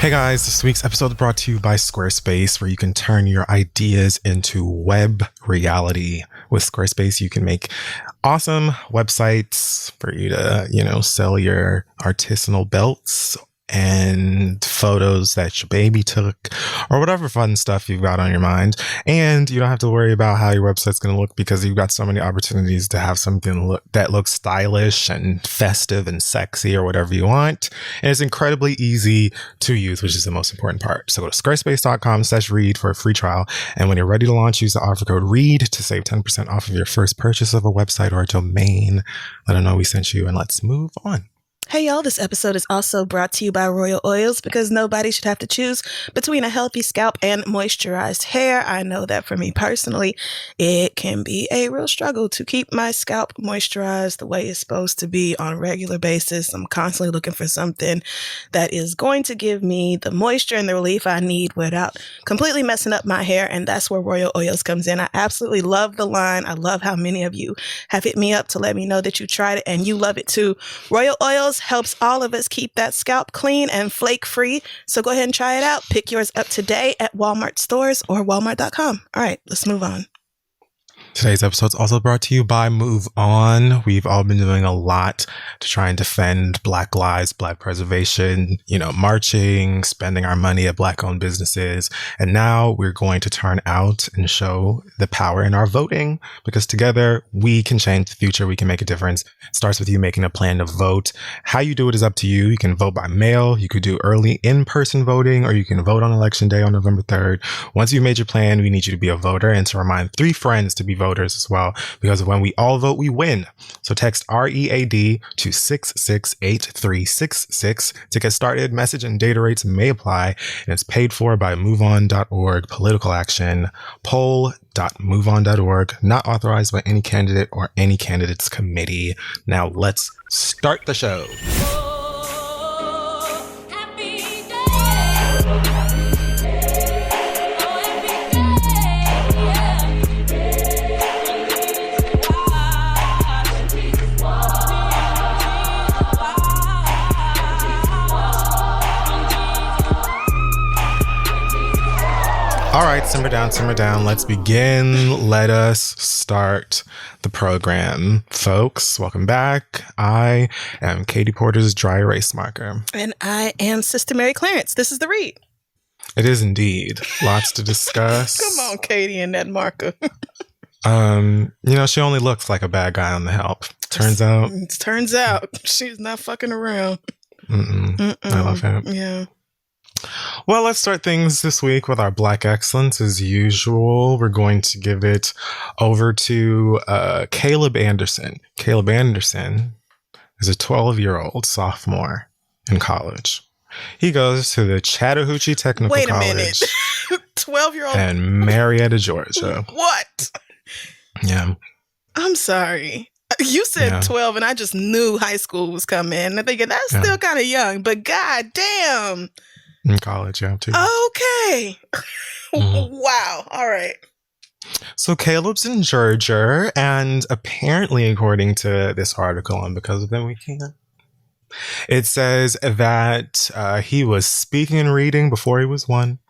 Hey guys, this week's episode is brought to you by Squarespace, where you can turn your ideas into web reality. With Squarespace, you can make awesome websites for you to, sell your artisanal belts and photos that your baby took or whatever fun stuff you've got on your mind. And you don't have to worry about how your website's going to look because you've got so many opportunities to have something that looks stylish and festive and sexy or whatever you want. And it's incredibly easy to use, which is the most important part. So go to squarespace.com/read for a free trial. And when you're ready to launch, use the offer code READ to save 10% off of your first purchase of a website or a domain. Let them know we sent you, and let's move on. Hey y'all, this episode is also brought to you by Royal Oils because nobody should have to choose between a healthy scalp and moisturized hair. I know that for me personally, it can be a real struggle to keep my scalp moisturized the way it's supposed to be on a regular basis. I'm constantly looking for something that is going to give me the moisture and the relief I need without completely messing up my hair, and that's where Royal Oils comes in. I absolutely love the line. I love how many of you have hit me up to let me know that you tried it and you love it too. Royal Oils helps all of us keep that scalp clean and flake free. So go ahead and try it out. Pick yours up today at Walmart stores or walmart.com. All right, let's move on. Today's episode is also brought to you by Move On. We've all been doing a lot to try and defend Black lives, Black preservation, marching, spending our money at Black-owned businesses. And now we're going to turn out and show the power in our voting, because together we can change the future. We can make a difference. It starts with you making a plan to vote. How you do it is up to you. You can vote by mail. You could do early in-person voting, or you can vote on Election Day on November 3rd. Once you've made your plan, we need you to be a voter and to remind 3 friends to be voters as well, because when we all vote, we win. So text READ to 668366 to get started. Message and data rates may apply, and it's paid for by moveon.org. Political action, poll.moveon.org, not authorized by any candidate or any candidates committee. Now let's start the show. All right, simmer down. Let's begin. Let us start the program. Folks, welcome back. I am Katie Porter's dry erase marker. And I am Sister Mary Clarence. This is The Read. It is indeed. Lots to discuss. Come on, Katie and that marker. She only looks like a bad guy on The Help. Turns out she's not fucking around. I love him. Yeah. Well, let's start things this week with our Black excellence. As usual, we're going to give it over to Caleb Anderson. Caleb Anderson is a 12-year-old sophomore in college. He goes to the Chattahoochee Technical College. Wait a minute. 12-year-old? In Marietta, Georgia. What? Yeah. I'm sorry. You said 12 and I just knew high school was coming. I'm thinking that's still kind of young, but god damn. In college, yeah, too. Okay. Wow. All right. So Caleb's in Georgia, and apparently, according to this article, and because of them we can't, it says that he was speaking and reading before he was 1.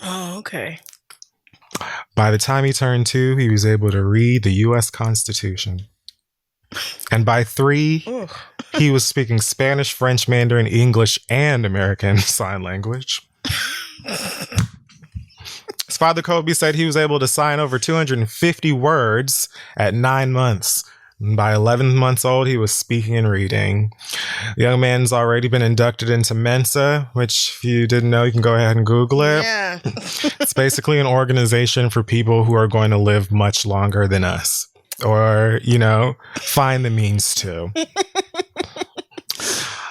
Oh, okay. By the time he turned 2, he was able to read the U.S. Constitution. And by 3, he was speaking Spanish, French, Mandarin, English, and American Sign Language. His father, Kobe, said he was able to sign over 250 words at 9 months. And by 11 months old, he was speaking and reading. The young man's already been inducted into Mensa, which if you didn't know, you can go ahead and Google it. Yeah. It's basically an organization for people who are going to live much longer than us. Or, find the means to.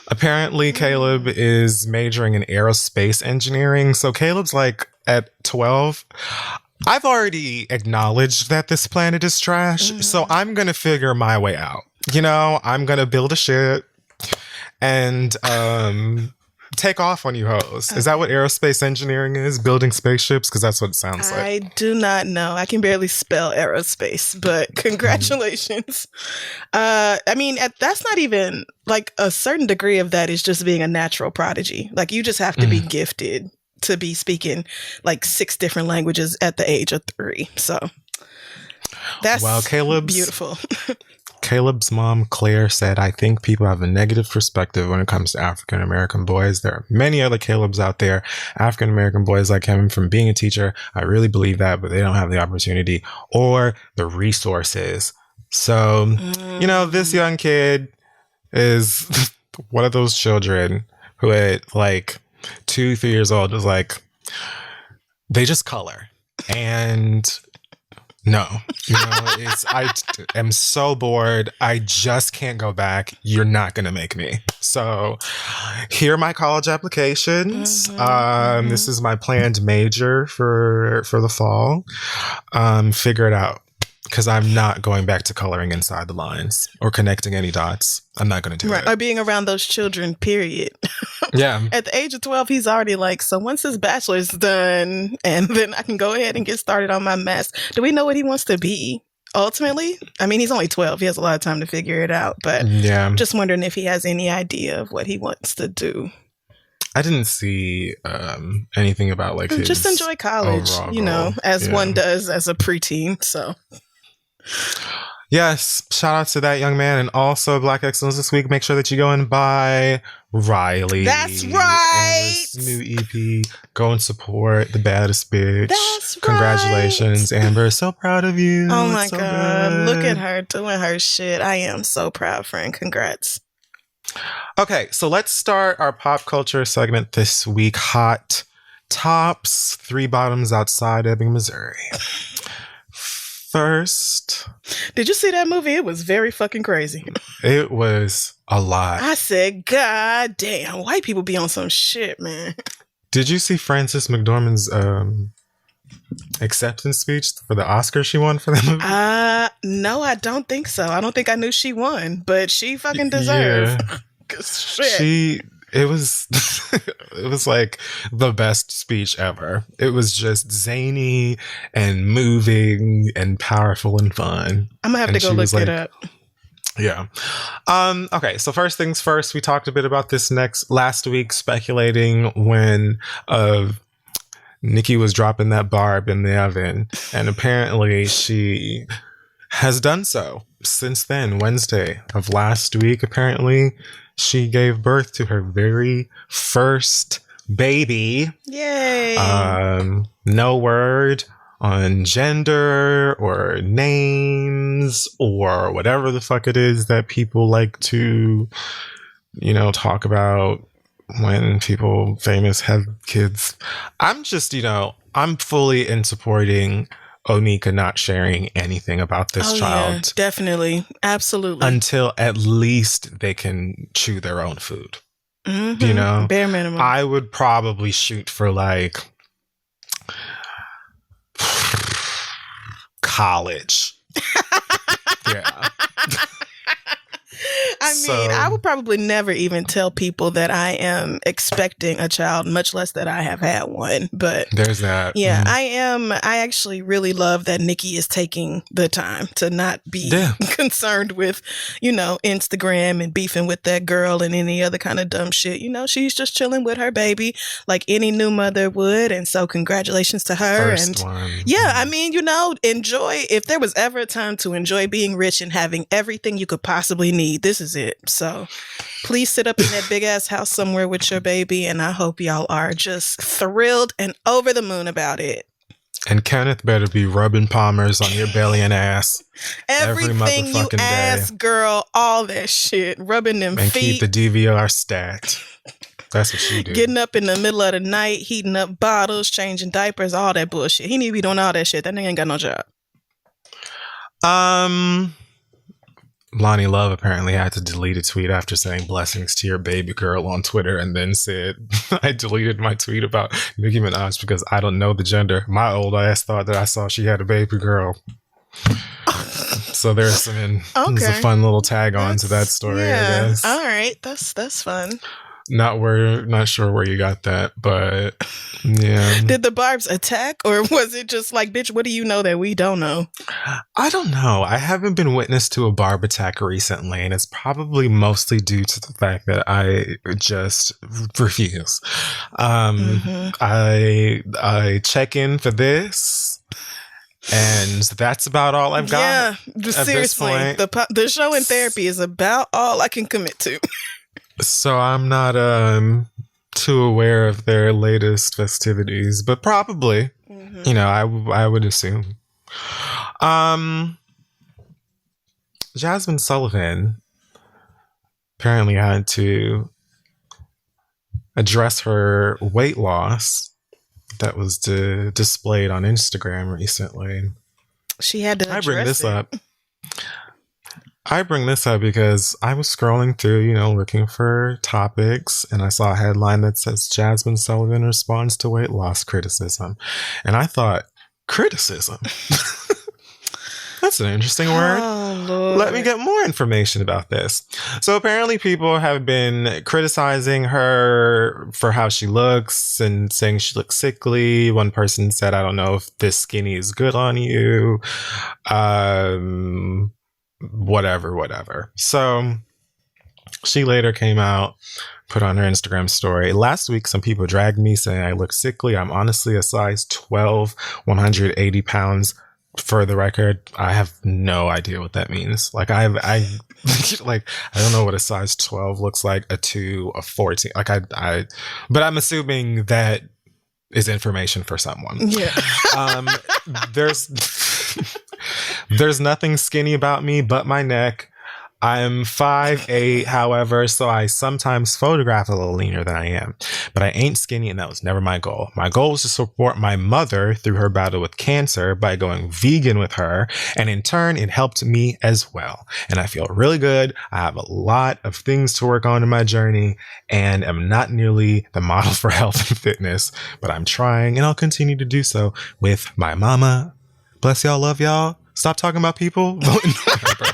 Apparently, Caleb is majoring in aerospace engineering. So Caleb's like at 12. I've already acknowledged that this planet is trash. So I'm going to figure my way out. I'm going to build a ship and take off on you hoes. Is that what aerospace engineering is? Building spaceships? Because that's what it sounds like. I do not know. I can barely spell aerospace, but congratulations. I mean, that's not even like a certain degree of that is just being a natural prodigy. Like you just have to be gifted to be speaking like 6 different languages at the age of 3. So that's beautiful. Caleb's mom, Claire, said, I think people have a negative perspective when it comes to African American boys. There are many other Caleb's out there, African American boys like him. From being a teacher, I really believe that, but they don't have the opportunity or the resources. So, you know, this young kid is one of those children who at like 2-3 years old is like, they just color. And no, you know, I am so bored. I just can't go back. You're not going to make me. So here are my college applications. This is my planned major for the fall. Figure it out. Because I'm not going back to coloring inside the lines or connecting any dots. I'm not going to do it. Or being around those children, period. Yeah. At the age of 12, he's already like, so once his bachelor's done, and then I can go ahead and get started on my master's. Do we know what he wants to be ultimately? I mean, he's only 12. He has a lot of time to figure it out. But yeah, I'm just wondering if he has any idea of what he wants to do. I didn't see anything about like his just enjoy college, you know, as one does as a preteen. So yes, shout out to that young man. And also Black Excellence this week. Make sure that you go and buy Riley. That's right. And new EP. Go and support the baddest bitch. That's right. Congratulations, Amber. So proud of you. Oh my God. Good. Look at her doing her shit. I am so proud, friend. Congrats. Okay, so let's start our pop culture segment this week. Hot Tops, 3 bottoms outside Ebbing, Missouri. First, did you see that movie? It was very fucking crazy. It was a lot. I said, God damn, white people be on some shit, man. Did you see Frances McDormand's acceptance speech for the Oscar she won for that movie? No, I don't think so. I don't think I knew she won, but she fucking deserved. Yeah. Shit. It was it was like the best speech ever. It was just zany and moving and powerful and fun. I'm gonna have to go look it up. Yeah. Okay, so first things first, we talked a bit about this last week, speculating when Nicki was dropping that barb in the oven, and apparently she has done so since then. Wednesday of last week, apparently she gave birth to her very first baby. Yay! No word on gender or names or whatever the fuck it is that people like to, you know, talk about when people famous have kids. I'm just, you know, I'm fully in supporting Onika not sharing anything about this child. Yeah, definitely. Absolutely. Until at least they can chew their own food. Mm-hmm. You know? Bare minimum. I would probably shoot for like college. Yeah. I mean, I would probably never even tell people that I am expecting a child, much less that I have had one. But there's that. Yeah, I actually really love that Nicki is taking the time to not be concerned with, you know, Instagram and beefing with that girl and any other kind of dumb shit. You know, she's just chilling with her baby like any new mother would. And so congratulations to her. First one. Yeah, I mean, you know, enjoy. If there was ever a time to enjoy being rich and having everything you could possibly need, this is it. So please sit up in that big ass house somewhere with your baby, and I hope y'all are just thrilled and over the moon about it. And Kenneth better be rubbing Palmers on your belly and ass everything every you motherfucking ass day. Girl, all that shit, rubbing them and feet, keep the DVR stacked. That's what she do. Getting up in the middle of the night, heating up bottles, changing diapers, all that bullshit. He need to be doing all that shit. That nigga ain't got no job. Lonnie Love apparently had to delete a tweet after saying blessings to your baby girl on Twitter, and then said, I deleted my tweet about Nicki Minaj because I don't know the gender. My old ass thought that I saw she had a baby girl. So there's a fun little tag on to that story, I guess. All right. That's fun. Not sure where you got that, but yeah. Did the barbs attack, or was it just like, bitch, what do you know that we don't know? I don't know. I haven't been witness to a barb attack recently, and it's probably mostly due to the fact that I just refuse. I check in for this, and that's about all I've got. Yeah, seriously, the show in therapy is about all I can commit to. So I'm not too aware of their latest festivities, but probably, you know, I would assume. Jazmine Sullivan apparently had to address her weight loss that was displayed on Instagram recently. She had to address I bring this up because I was scrolling through, you know, looking for topics, and I saw a headline that says Jazmine Sullivan responds to weight loss criticism. And I thought, criticism? That's an interesting word. Oh, Lord. Let me get more information about this. So apparently people have been criticizing her for how she looks and saying she looks sickly. One person said, I don't know if this skinny is good on you. Whatever. So she later came out, put on her Instagram story. Last week, some people dragged me saying I look sickly. I'm honestly a size 12, 180 pounds. For the record, I have no idea what that means. Like I don't know what a size 12 looks like, a 2, a 14. Like but I'm assuming that is information for someone. Yeah. There's nothing skinny about me but my neck. I'm 5'8", however, so I sometimes photograph a little leaner than I am. But I ain't skinny, and that was never my goal. My goal was to support my mother through her battle with cancer by going vegan with her, and in turn, it helped me as well. And I feel really good. I have a lot of things to work on in my journey, and am not nearly the model for health and fitness, but I'm trying, and I'll continue to do so with my mama. Bless y'all, love y'all. Stop talking about people. Vote in November.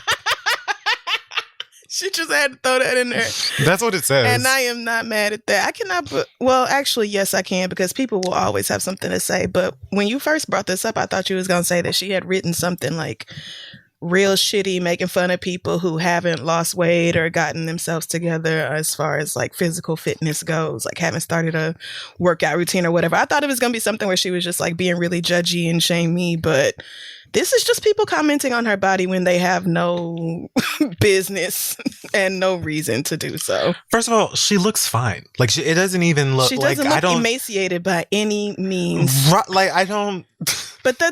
She just had to throw that in there. That's what it says. And I am not mad at that. I cannot put, well, actually, yes, I can, because people will always have something to say. But when you first brought this up, I thought you was going to say that she had written something like real shitty, making fun of people who haven't lost weight or gotten themselves together as far as like physical fitness goes, like haven't started a workout routine or whatever. I thought it was going to be something where she was just like being really judgy and shamey, but this is just people commenting on her body when they have no business and no reason to do so. First of all, she looks fine. Like it doesn't even look. She doesn't look emaciated by any means. Like I don't. But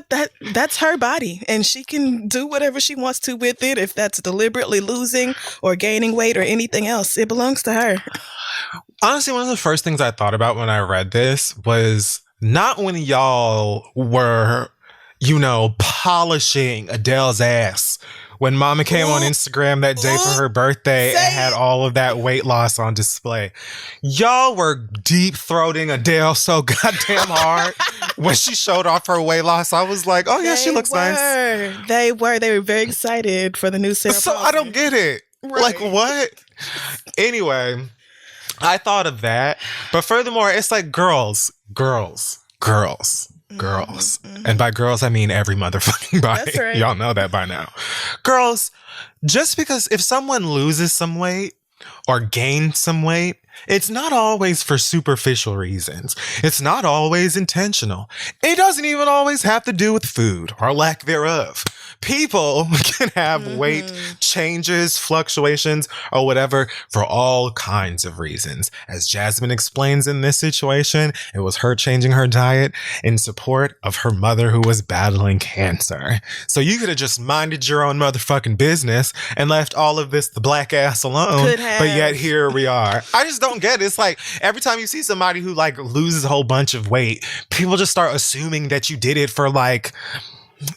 that's her body, and she can do whatever she wants to with it. If that's deliberately losing or gaining weight or anything else, it belongs to her. Honestly, one of the first things I thought about when I read this was not when y'all were, you know, polishing Adele's ass when Mama came on Instagram that day for her birthday and had all of that weight loss on display. Y'all were deep-throating Adele so goddamn hard when she showed off her weight loss. I was like, oh yeah, she looks nice. They were very excited for the new Sarah So Paulson. I don't get it. Right. Like what? Anyway, I thought of that. But furthermore, it's like girls. Mm-hmm. And by girls, I mean every motherfucking body. That's right. Y'all know that by now. Girls, just because if someone loses some weight or gains some weight, it's not always for superficial reasons. It's not always intentional. It doesn't even always have to do with food or lack thereof. People can have weight changes, fluctuations, or whatever for all kinds of reasons. As Jazmine explains in this situation, it was her changing her diet in support of her mother who was battling cancer. So you could have just minded your own motherfucking business and left all of this the black ass alone. But yet here we are. I just don't get it. It's like every time you see somebody who like loses a whole bunch of weight, people just start assuming that you did it for like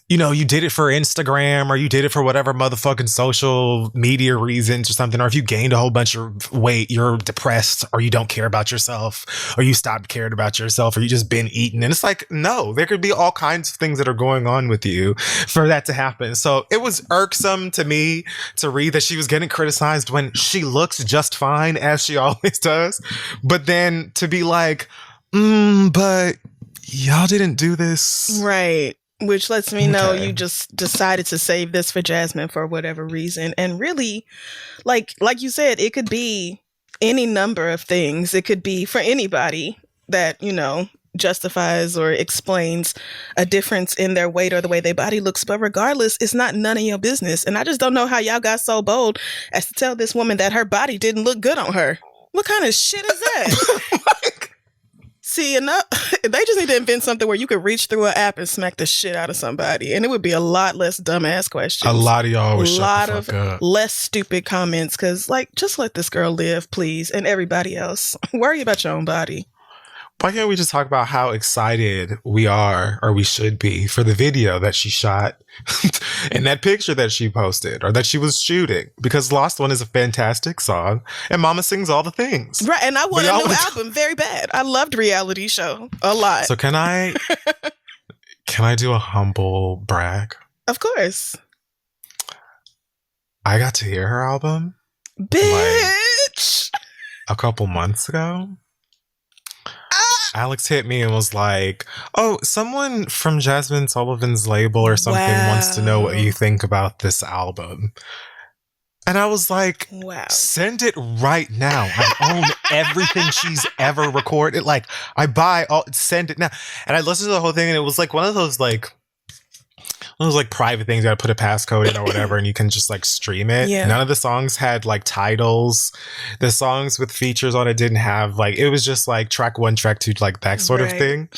you did it for Instagram or you did it for whatever motherfucking social media reasons or something, or if you gained a whole bunch of weight, you're depressed or you don't care about yourself or you stopped caring about yourself or you just been eating. And it's like, no, there could be all kinds of things that are going on with you for that to happen. So it was irksome to me to read that she was getting criticized when she looks just fine, as she always does. But then to be like, but y'all didn't do this. Right. Which lets me know you just decided to save this for Jazmine for whatever reason. And really, like you said, it could be any number of things. It could be for anybody that, justifies or explains a difference in their weight or the way their body looks. But regardless, it's not none of your business. And I just don't know how y'all got so bold as to tell this woman that her body didn't look good on her. What kind of shit is that? See, enough. They just need to invent something where you could reach through an app and smack the shit out of somebody, and it would be a lot less dumbass questions. A lot of y'all would shut the fuck up. A lot of less stupid comments, because, just let this girl live, please, and everybody else. Worry about your own body. Why can't we just talk about how excited we are, or we should be, for the video that she shot and that picture that she posted or that she was shooting? Because Lost One is a fantastic song and Mama sings all the things. Right. And I want a new album very bad. I loved Reality Show a lot. So can I do a humble brag? Of course. I got to hear her album. Bitch. A couple months ago. Alex hit me and was like, oh, someone from Jazmine Sullivan's label or something wants to know what you think about this album. And I was like, wow, send it right now. I own everything she's ever recorded. I buy all, send it now. And I listened to the whole thing and it was one of those private things. You gotta put a passcode in or whatever and you can just stream it. Yeah. None of the songs had titles. The songs with features on it didn't have it was just track 1, track 2, that sort of thing.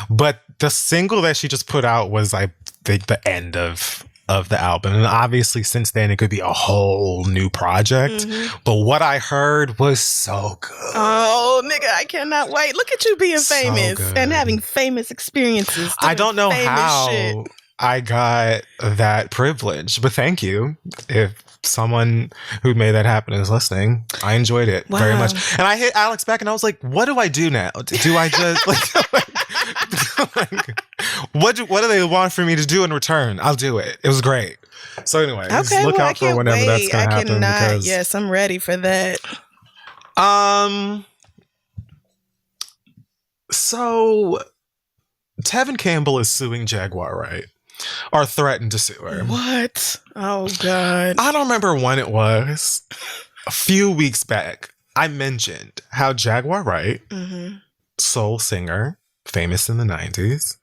But the single that she just put out was the end of the album. And obviously since then it could be a whole new project. Mm-hmm. But what I heard was so good. Oh, nigga, I cannot wait. Look at you being famous and having famous experiences. I don't know how shit. I got that privilege, but thank you. If someone who made that happen is listening, I enjoyed it very much. And I hit Alex back and I was like, what do I do now? Do I just what do they want for me to do in return? I'll do it. It was great. So anyway, look out for whenever that's going to happen. Yes, I'm ready for that. So Tevin Campbell is suing Jaguar, right? Or threatened to sue her. What? Oh, God. I don't remember when it was. A few weeks back, I mentioned how Jaguar Wright, soul singer, famous in the 90s,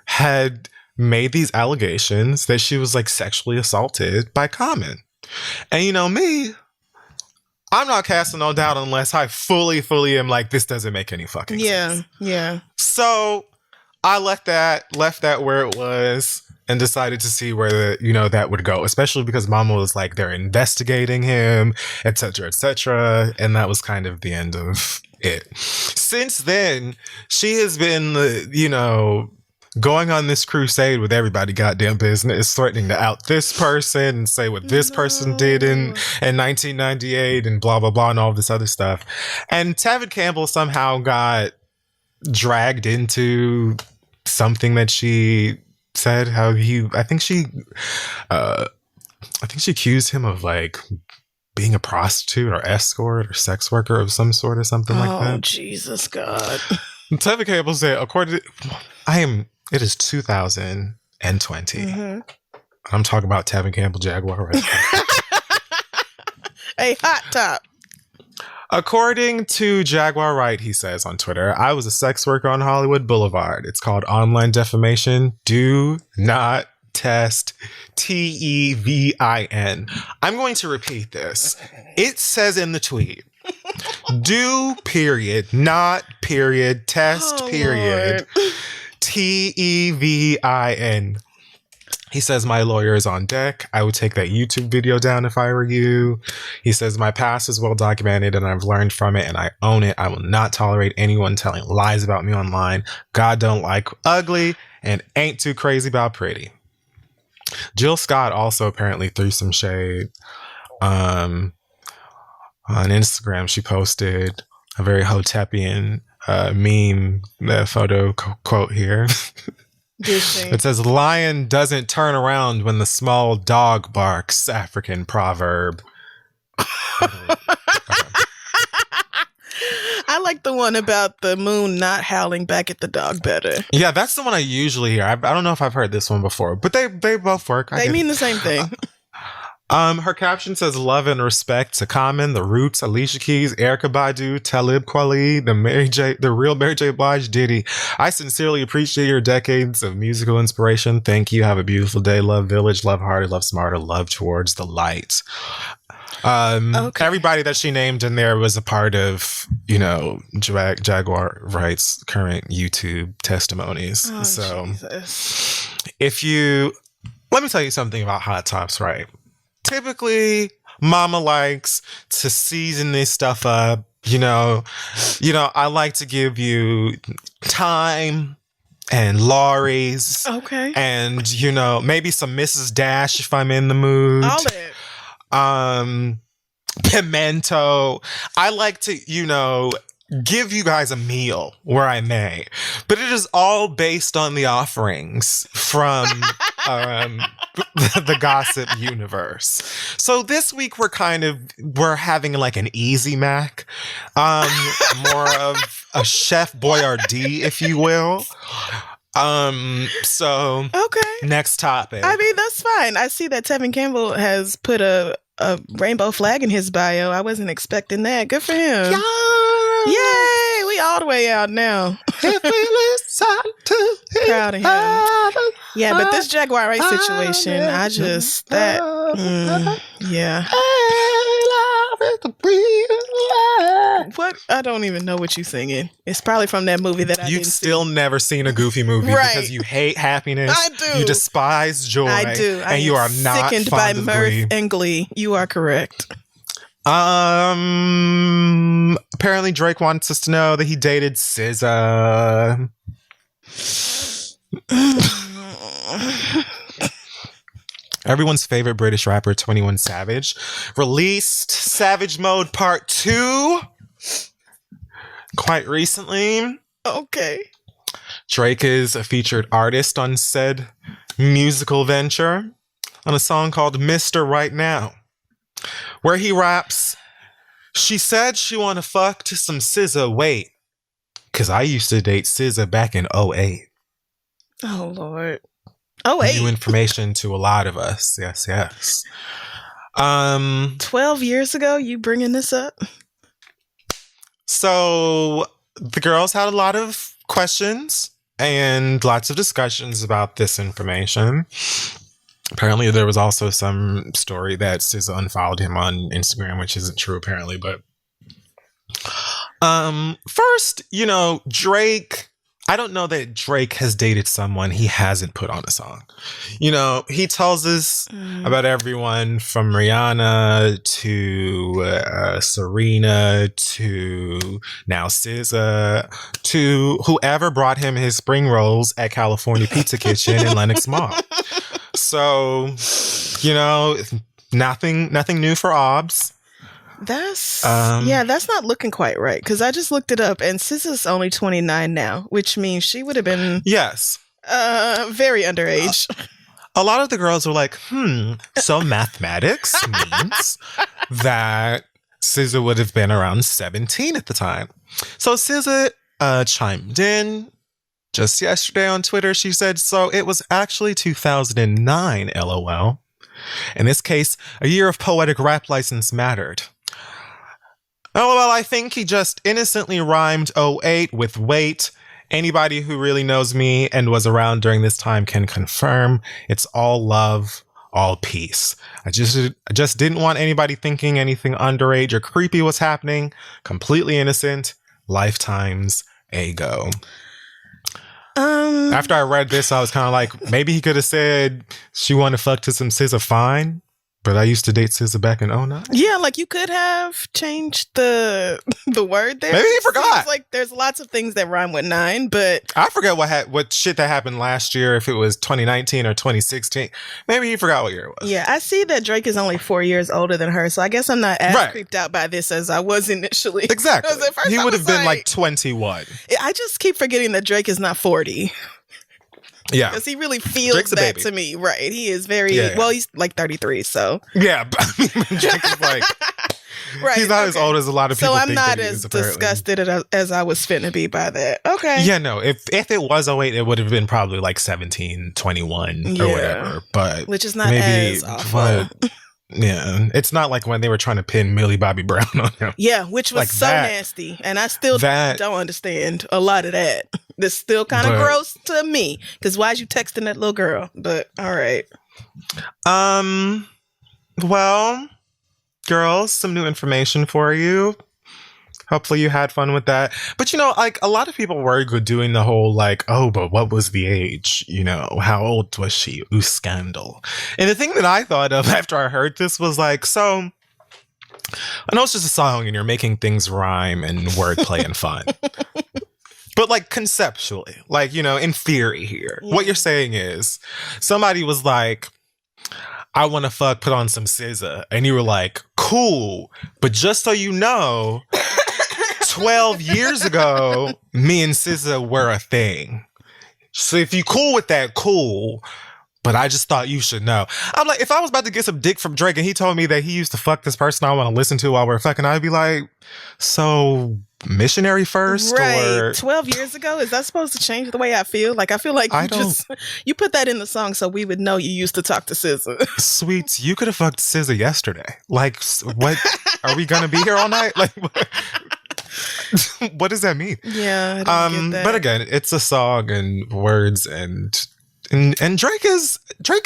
had made these allegations that she was sexually assaulted by Common. And me, I'm not casting no doubt unless I fully am this doesn't make any fucking sense. Yeah. So I left that where it was and decided to see where that would go, especially because Mama was they're investigating him, etc., etc. And that was kind of the end of it. Since then, she has been, going on this crusade with everybody goddamn business, threatening to out this person and say what this person did in 1998 and blah, blah, blah, and all this other stuff. And Tevin Campbell somehow got dragged into something that she said, I think she accused him of being a prostitute or escort or sex worker of some sort or something like that. Oh, Jesus God. Tevin Campbell said, it is 2020. Mm-hmm. I'm talking about Tevin Campbell Jaguar right now. A hot top. According to Jaguar Wright, he says on Twitter, I was a sex worker on Hollywood Boulevard. It's called online defamation. Do not test TEVIN. I'm going to repeat this. It says in the tweet, do period, not period, test period, TEVIN. He says, my lawyer is on deck. I would take that YouTube video down if I were you. He says, my past is well documented and I've learned from it and I own it. I will not tolerate anyone telling lies about me online. God don't like ugly and ain't too crazy about pretty. Jill Scott also apparently threw some shade. On Instagram, she posted a very Hotepian meme photo quote here. It says, "Lion doesn't turn around when the small dog barks." African proverb. I like the one about the moon not howling back at the dog better. Yeah, that's the one I usually hear. I don't know if I've heard this one before, but they both work. They mean the same thing. Her caption says, "Love and respect to Common, The Roots, Alicia Keys, Erykah Badu, Talib Kweli, the real Mary J. Blige, Diddy. I sincerely appreciate your decades of musical inspiration. Thank you. Have a beautiful day. Love Village, love Harder, love Smarter, love Towards the Light." Everybody that she named in there was a part of, Jaguar Wright's current YouTube testimonies. Jesus. Let me tell you something about Hot Tops, right? Typically, mama likes to season this stuff up. I like to give you time and Laurie's. Okay. And, maybe some Mrs. Dash if I'm in the mood. All that. Pimento. I like to, give you guys a meal where I may, but it is all based on the offerings from the gossip universe. So this week we're having like an easy Mac, more of a Chef Boyardee, if you will. So okay. Next topic. I mean, that's fine. I see that Tevin Campbell has put a rainbow flag in his bio. I wasn't expecting that. Good for him. Yeah. Yay! We all the way out now. If we listen to proud of him. Yeah, but this Jaguar Wright situation, yeah. What? I don't even know what you're singing. It's probably from that movie that You've still never seen a Goofy movie, right? Because you hate happiness. I do. You despise joy. I do. And you are not sickened by mirth and glee. You are correct. Apparently Drake wants us to know that he dated SZA. Everyone's favorite British rapper, 21 Savage, released Savage Mode Part 2 quite recently. Okay. Drake is a featured artist on said musical venture on a song called Mr. Right Now, where he raps, "She said she wanna fuck to some SZA. Wait, cause I used to date SZA back in 08. Oh, Lord. 08. New information to a lot of us. Yes. 12 years ago, you bringing this up? So the girls had a lot of questions and lots of discussions about this information. Apparently, there was also some story that SZA unfollowed him on Instagram, which isn't true, apparently. But first, Drake, I don't know that Drake has dated someone he hasn't put on a song. He tells us about everyone from Rihanna to Serena to now SZA to whoever brought him his spring rolls at California Pizza Kitchen in Lenox Mall. So, nothing new for Obs. That's not looking quite right, because I just looked it up and SZA's only 29 now, which means she would have been very underage. A lot of the girls were like, so mathematics means that SZA would have been around 17 at the time. So SZA chimed in just yesterday on Twitter. She said, so it was actually 2009, LOL. In this case, a year of poetic rap license mattered. LOL, I think he just innocently rhymed 08 with wait. Anybody who really knows me and was around during this time can confirm it's all love, all peace. I just didn't want anybody thinking anything underage or creepy was happening. Completely innocent. Lifetimes ago. After I read this, I was kind of like, maybe he could have said she wanted to fuck to some SZA, fine. But I used to date SZA back in 09. Yeah, like you could have changed the word there. Maybe he forgot. Seems like there's lots of things that rhyme with 9, but I forget what shit that happened last year, if it was 2019 or 2016. Maybe he forgot what year it was. yeah, I see that Drake is only 4 years older than her, so I guess I'm not as Right. creeped out by this as I was initially. Exactly. 'Cause at first He I would have was been like 21. I just keep forgetting that Drake is not 40. Yeah. Because he really feels Drake's a that baby. to me. Right. He is very, Yeah. well, he's like 33, so. Yeah. But I mean, Drake is like, Right. he's not as old as a lot of people So I'm think not that he as is, apparently. disgusted as I was finna be by that. Okay. Yeah, no. If it was 08, it would have been probably like 17, 21 Yeah. or whatever. But Which is not maybe, as awful. but, yeah. It's not like when they were trying to pin Millie Bobby Brown on him. Yeah, which was Like so that- nasty. And I still that- don't understand a lot of that. That's still kind of But- gross to me. Because why is you texting that little girl? But all right. Well, girls, some new information for you. Hopefully you had fun with that. But you know, like a lot of people were doing the whole like, oh, but what was the age? You know, how old was she? Ooh, scandal. And the thing that I thought of after I heard this was like, so I know it's just a song and you're making things rhyme and wordplay and fun. But like conceptually, like, you know, in theory here, what you're saying is somebody was like, I want to fuck, put on some SZA. And you were like, cool. But just so you know, 12 years ago, me and SZA were a thing. So if you cool with that, cool. But I just thought you should know. I'm like, if I was about to get some dick from Drake and he told me that he used to fuck this person I want to listen to while we're fucking, I'd be like, so missionary first? Right. Or 12 years ago, is that supposed to change the way I feel? Like, I feel like you put that in the song so we would know you used to talk to SZA. Sweets, you could have fucked SZA yesterday. Like, what? Are we going to be here all night? Like, what does that mean? Yeah, I don't get that. But again, it's a song and words and Drake is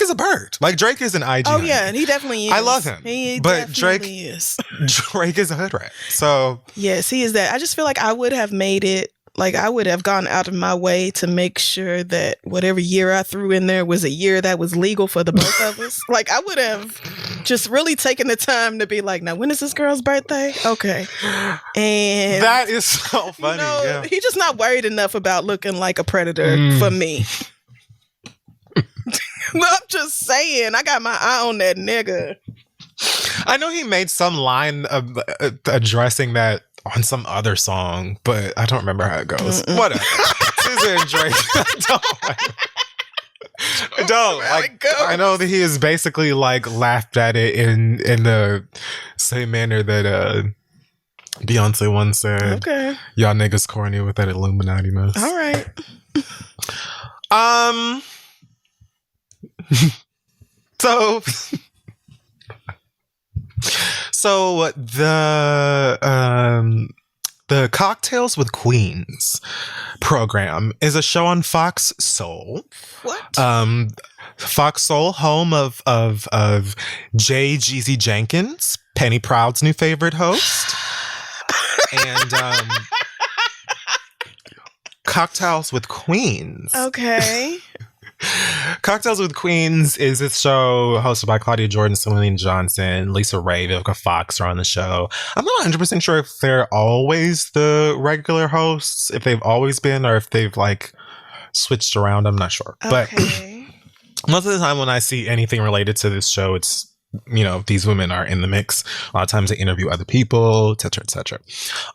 a bird. Like Drake is an IG. Oh yeah, and he definitely is. I love him. He but definitely is. Drake is a hood rat. So yes, he is that. I just feel like I would have made it. Like I would have gone out of my way to make sure that whatever year I threw in there was a year that was legal for the both of us. Like I would have just really taken the time to be like, now when is this girl's birthday? Okay, and that is so funny. You know, yeah. He's just not worried enough about looking like a predator for me. I'm just saying, I got my eye on that nigga. I know he made some line of, addressing that on some other song, but I don't remember how it goes. Whatever. SZA and Drake. don't. Like, I know that he is basically like laughed at it in the same manner that Beyonce once said, okay, y'all niggas corny with that Illuminati mess. All right. So the Cocktails with Queens program is a show on Fox Soul. What? Fox Soul, home of J. Jeezy Jenkins, Penny Proud's new favorite host. And Cocktails with Queens. Okay. Cocktails with Queens is this show hosted by Claudia Jordan, Celine Johnson, Lisa Ray, Vivica Fox are on the show. I'm not 100% sure if they're always the regular hosts, if they've always been, or if they've like switched around. I'm not sure. Okay. But most of the time when I see anything related to this show, it's, you know, these women are in the mix. A lot of times they interview other people, et cetera, et cetera.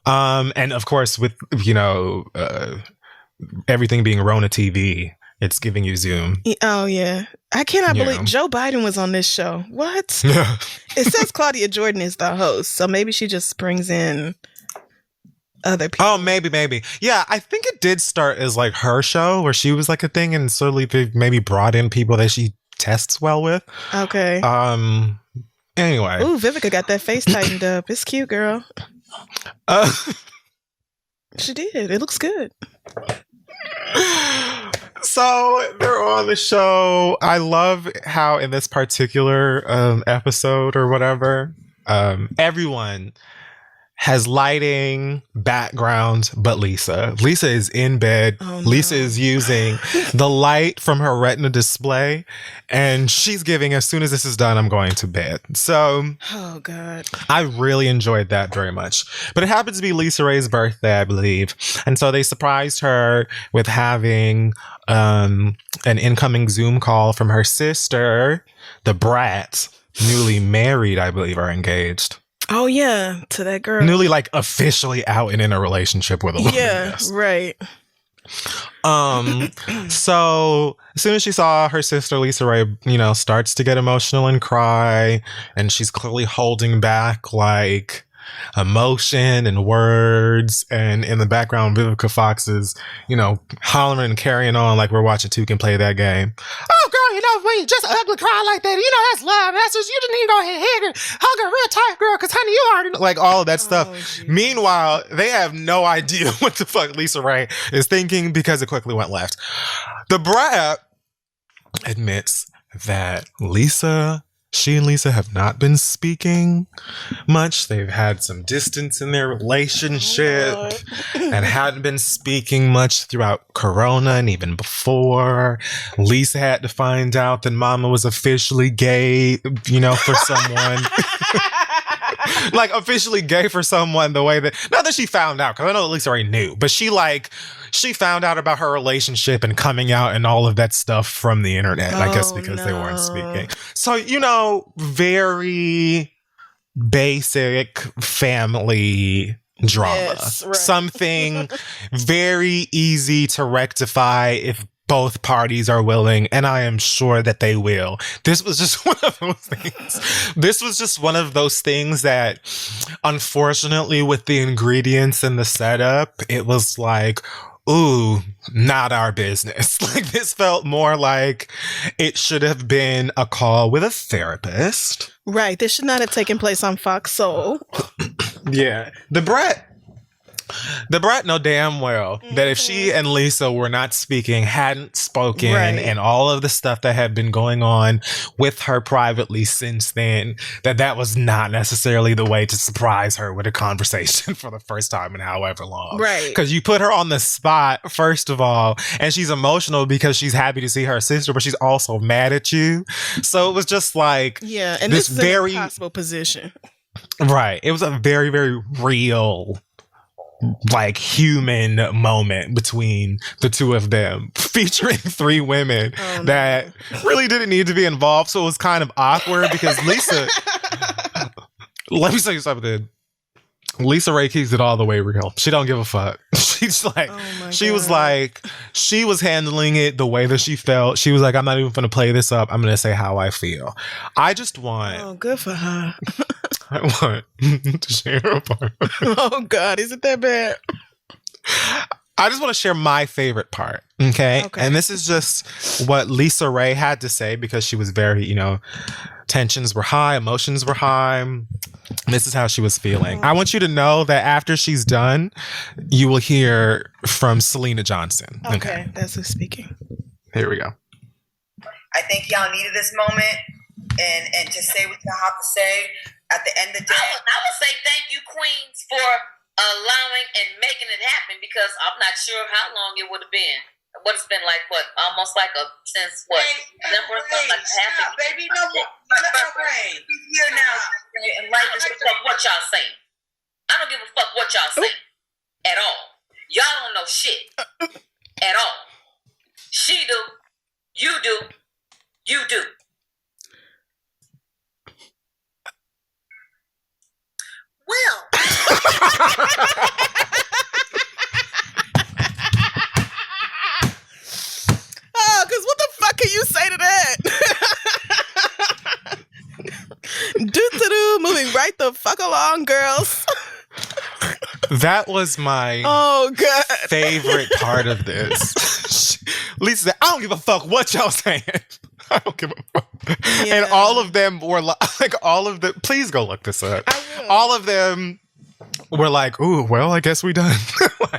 And of course, with, you know, everything being Rona TV, it's giving you Zoom. Oh, yeah. I cannot You believe know. Joe Biden was on this show. What? Yeah. It says Claudia Jordan is the host, so maybe she just brings in other people. Oh, maybe. Yeah, I think it did start as like her show where she was like a thing, and slowly they maybe brought in people that she tests well with. Okay. Anyway. Ooh, Vivica got that face tightened up. It's cute, girl. She did. It looks good. So they're on the show. I love how in this particular episode or whatever, everyone has lighting, background, but Lisa. Lisa is in bed. Oh, no. Lisa is using the light from her retina display, and she's giving, as soon as this is done, I'm going to bed. So, oh God, I really enjoyed that very much. But it happens to be Lisa Ray's birthday, I believe. And so they surprised her with having an incoming Zoom call from her sister, the Brat, newly married, I believe, or engaged. Oh yeah, to that girl. Newly like officially out and in a relationship with a woman. Yeah, yes. right. So as soon as she saw her sister Lisa Ray, starts to get emotional and cry, and she's clearly holding back like emotion and words, and in the background Vivica Fox is hollering and carrying on like we're watching Two Can Play That Game. Oh girl, when you just ugly cry like that, that's love. That's just, you just need to go ahead and hug her real tight, girl, because honey, you already know, like all of that stuff. Geez. Meanwhile, they have no idea what the fuck Lisa Ray is thinking because it quickly went left. The Brat admits that she and Lisa have not been speaking much. They've had some distance in their relationship and hadn't been speaking much throughout Corona and even before. Lisa had to find out that Mama was officially gay, for someone. Like officially gay for someone the way that, not that she found out, because I know Lisa already knew, but she found out about her relationship and coming out and all of that stuff from the internet, I guess, because they weren't speaking. So, very basic family drama. Yes, right. Something very easy to rectify if both parties are willing, and I am sure that they will. This was just one of those things. This was just one of those things that, unfortunately, with the ingredients and the setup, it was like, ooh, not our business. Like, this felt more like it should have been a call with a therapist. Right. This should not have taken place on Fox Soul. Yeah. The Brat know damn well that if she and Lisa were not speaking, hadn't spoken, right, and all of the stuff that had been going on with her privately since then, that was not necessarily the way to surprise her with a conversation for the first time in however long. Right. Because you put her on the spot, first of all, and she's emotional because she's happy to see her sister, but she's also mad at you. So it was just like, yeah, and this is an impossible position. Right. It was a very, very real, like, human moment between the two of them, featuring three women that really didn't need to be involved. So it was kind of awkward because Lisa, let me tell you something. Lisa Ray keeps it all the way real. She don't give a fuck. She's like, she was handling it the way that she felt. She was like, I'm not even going to play this up. I'm going to say how I feel. I just want. Oh, good for her. I want to share a part. Oh, God. Is it that bad? I just want to share my favorite part. Okay. And this is just what Lisa Ray had to say because she was very, tensions were high, emotions were high. This is how she was feeling. I want you to know that after she's done, you will hear from Selena Johnson. Okay. That's who's speaking. Here we go. I think y'all needed this moment and to say what y'all have to say. At the end of the day, I would say thank you, Queens, for allowing and making it happen because I'm not sure how long it would have been. What it's been like, almost like since what? December or something like half a year. Baby, no more. We're here now, and like this, fuck what y'all saying. I don't give a fuck what y'all saying at all. Y'all don't know shit at all. She do, you do, you do. Well. Oh, because what the fuck can you say to that? Do-do-do, moving right the fuck along, girls. That was my favorite part of this. Lisa said, I don't give a fuck what y'all saying. I don't give a fuck. Yeah. And all of them were like, please go look this up. All of them were like, ooh, well, I guess we done.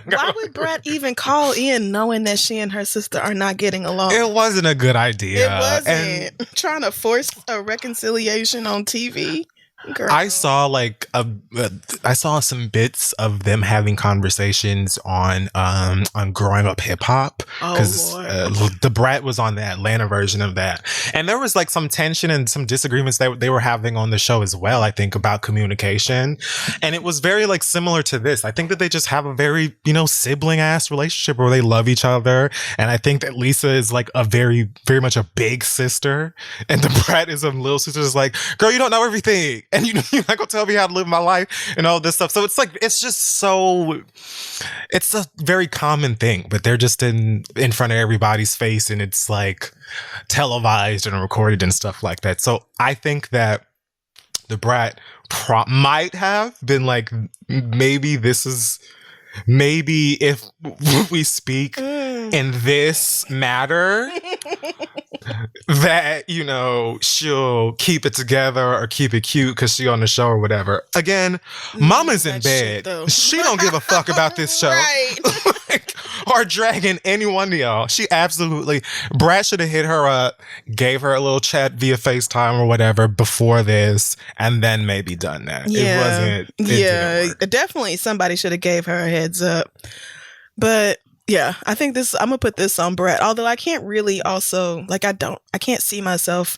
Why would Brett even call in knowing that she and her sister are not getting along? It wasn't a good idea. It wasn't. Trying to force a reconciliation on TV. Girl. I saw I saw some bits of them having conversations on growing up hip hop, because the Brat was on the Atlanta version of that, and there was like some tension and some disagreements that they were having on the show as well, I think, about communication, and it was very like similar to this. I think that they just have a very, you know, sibling ass relationship where they love each other, and I think that Lisa is like a very, very much a big sister, and the Brat is a little sister. Is like, girl, you don't know everything. And you're not gonna tell me how to live my life and all this stuff. So it's like, it's just so, it's a very common thing, but they're just in front of everybody's face, and it's like televised and recorded and stuff like that. So I think that the Brat might have been like, maybe if we speak in this matter, that, you know, she'll keep it together or keep it cute because she on the show or whatever. Again, Mama's in bed. She don't give a fuck about this show. Right. Like, or dragging any one of y'all. She absolutely, Brad should have hit her up, gave her a little chat via FaceTime or whatever before this, and then maybe done that. Yeah. It didn't work. Definitely somebody should have gave her a heads up. But yeah, I think I'm gonna put this on Brett. Although I can't really also, like, I can't see myself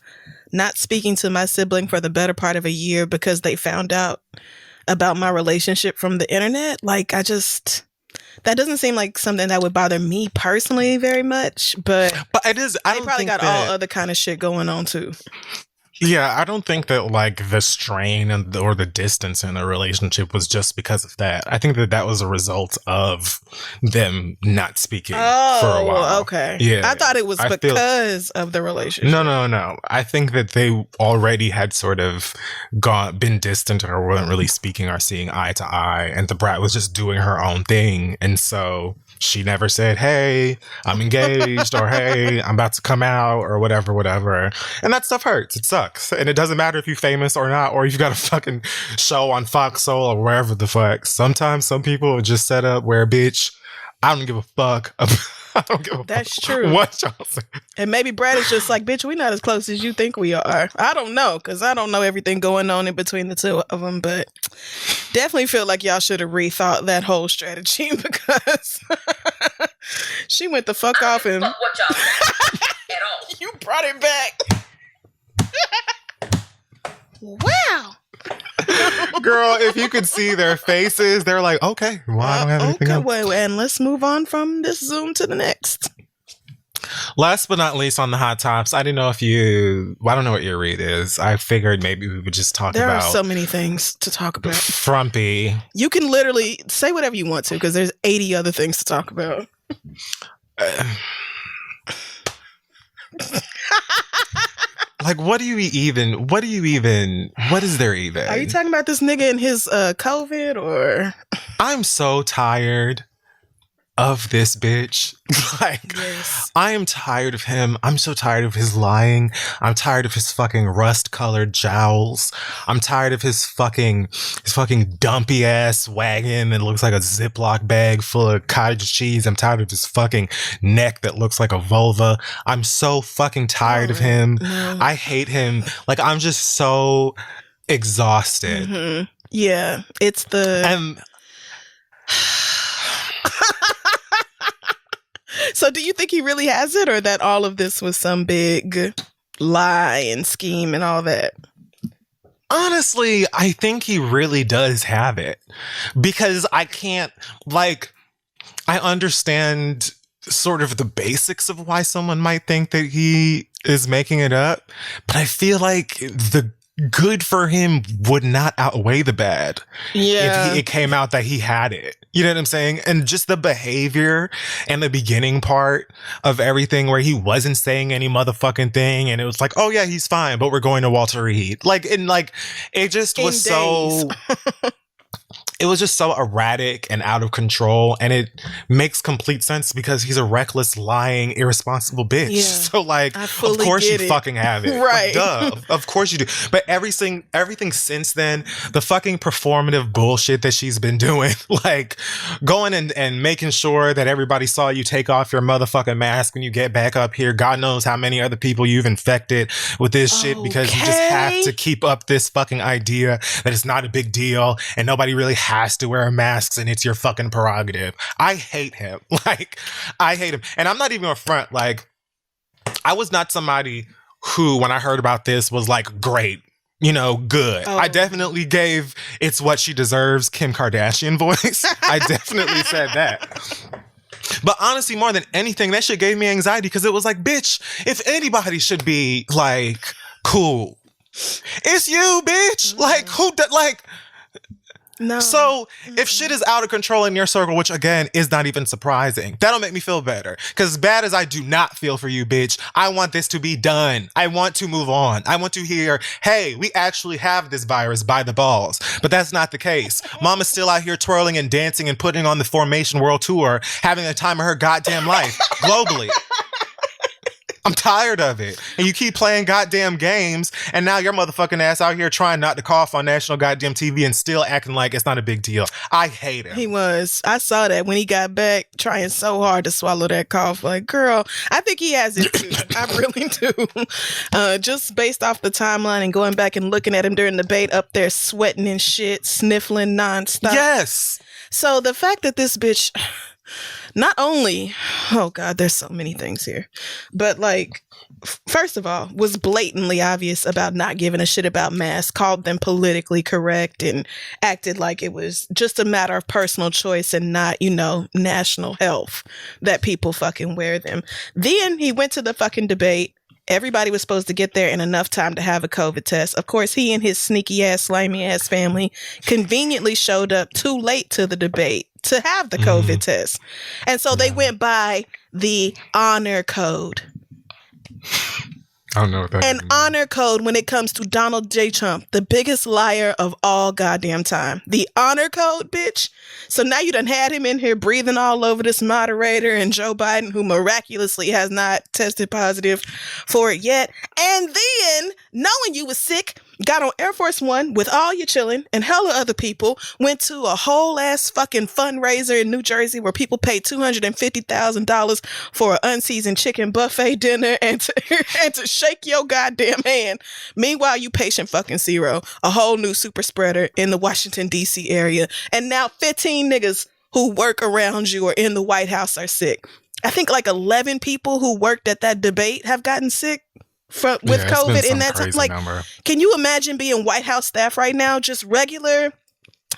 not speaking to my sibling for the better part of a year because they found out about my relationship from the internet. Like, that doesn't seem like something that would bother me personally very much. But it is. They probably got all other kind of shit going on too. Yeah, I don't think that like the strain or the distance in the relationship was just because of that. I think that was a result of them not speaking for a while. Okay. Yeah. I thought it was because of the relationship. No. I think that they already had sort of been distant or weren't really speaking or seeing eye to eye, and the Brat was just doing her own thing, and so she never said, hey, I'm engaged, or hey, I'm about to come out, or whatever. And that stuff hurts. It sucks. And it doesn't matter if you're famous or not, or you've got a fucking show on Fox Soul or wherever the fuck. Sometimes some people are just set up where, bitch, I don't give a fuck. I don't give a That's fuck true. what y'all say. And maybe Brad is just like, bitch, we're not as close as you think we are. I don't know, because I don't know everything going on in between the two of them, but definitely feel like y'all should have rethought that whole strategy because she went the fuck off and fuck what y'all say at all. You brought it back. Wow. Girl, if you could see their faces, they're like, okay, well, I don't have anything else. Wait, and let's move on from this Zoom to the next. Last but not least on the hot tops, I didn't know if I don't know what your read is. I figured maybe we would just talk about. There are so many things to talk about. Frumpy. You can literally say whatever you want to because there's 80 other things to talk about. Like, what is there even? Are you talking about this nigga and his COVID or? I'm so tired of this bitch. Like, yes. I am tired of him. I'm so tired of his lying. I'm tired of his fucking rust-colored jowls. I'm tired of his fucking dumpy ass wagon that looks like a Ziploc bag full of cottage cheese. I'm tired of his fucking neck that looks like a vulva. I'm so fucking tired of him. No. I hate him. Like, I'm just so exhausted. Mm-hmm. Yeah, it's the. So do you think he really has it, or that all of this was some big lie and scheme and all that? Honestly, I think he really does have it, because I understand sort of the basics of why someone might think that he is making it up, but I feel like the good for him would not outweigh the bad. Yeah. If it came out that he had it. You know what I'm saying? And just the behavior and the beginning part of everything where he wasn't saying any motherfucking thing and it was like, oh yeah, he's fine, but we're going to Walter Reed. Like, and like, it just was so, it was just so erratic and out of control, and it makes complete sense because he's a reckless, lying, irresponsible bitch. Yeah, so like, I of fully course you get it. fucking have it. Right. Like, duh. Of course you do. But everything since then, the fucking performative bullshit that she's been doing, like going and making sure that everybody saw you take off your motherfucking mask when you get back up here. God knows how many other people you've infected with this shit because you just have to keep up this fucking idea that it's not a big deal and nobody really has to wear masks and it's your fucking prerogative. I hate him. Like, I hate him. And I'm not even a front. Like, I was not somebody who, when I heard about this, was like, great, you know, good. I definitely gave It's What She Deserves Kim Kardashian voice. I definitely said that. But honestly, more than anything, that shit gave me anxiety because it was like, bitch, if anybody should be like cool, it's you, bitch. Like, who, like, no. So if shit is out of control in your circle, which again is not even surprising, that'll make me feel better. Because as bad as I do not feel for you, bitch, I want this to be done. I want to move on. I want to hear, hey, we actually have this virus by the balls. But that's not the case. Mama's still out here twirling and dancing and putting on the Formation World Tour, having the time of her goddamn life globally. I'm tired of it. And you keep playing goddamn games, and now your motherfucking ass out here trying not to cough on national goddamn TV and still acting like it's not a big deal. I hate him. He was. I saw that when he got back, trying so hard to swallow that cough. Like, girl, I think he has it too. I really do. Just based off the timeline and going back and looking at him during the debate up there sweating and shit, sniffling nonstop. Yes. So the fact that this bitch... Not only, oh God, there's so many things here, but like, first of all, was blatantly obvious about not giving a shit about masks, called them politically correct and acted like it was just a matter of personal choice and not, you know, national health that people fucking wear them. Then he went to the fucking debate. Everybody was supposed to get there in enough time to have a COVID test. Of course, he and his sneaky ass, slimy ass family conveniently showed up too late to the debate to have the COVID test. And so they went by the honor code. I don't know what that An means. honor code when it comes to Donald J. Trump, the biggest liar of all goddamn time. The honor code, bitch. So now you done had him in here breathing all over this moderator and Joe Biden, who miraculously has not tested positive for it yet. And then, knowing you was sick, got on Air Force One with all your chilling and hella other people, went to a whole ass fucking fundraiser in New Jersey where people paid $250,000 for an unseasoned chicken buffet dinner and to shake your goddamn hand. Meanwhile, you patient fucking zero, a whole new super spreader in the Washington, D.C. area. And now 15 niggas who work around you or in the White House are sick. I think like 11 people who worked at that debate have gotten sick with COVID in that time. Like, number. Can you imagine being White House staff right now? Just regular,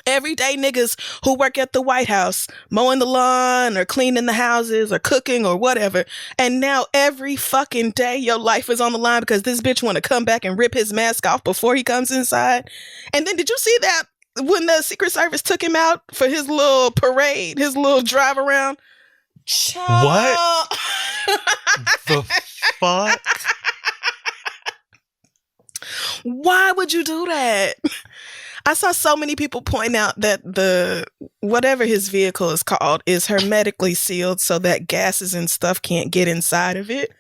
everyday niggas who work at the White House, mowing the lawn or cleaning the houses or cooking or whatever. And now every fucking day your life is on the line because this bitch want to come back and rip his mask off before he comes inside. And then did you see that when the Secret Service took him out for his little parade, his little drive around? What the fuck? Why would you do that? I saw so many people point out that the whatever his vehicle is called is hermetically sealed so that gases and stuff can't get inside of it,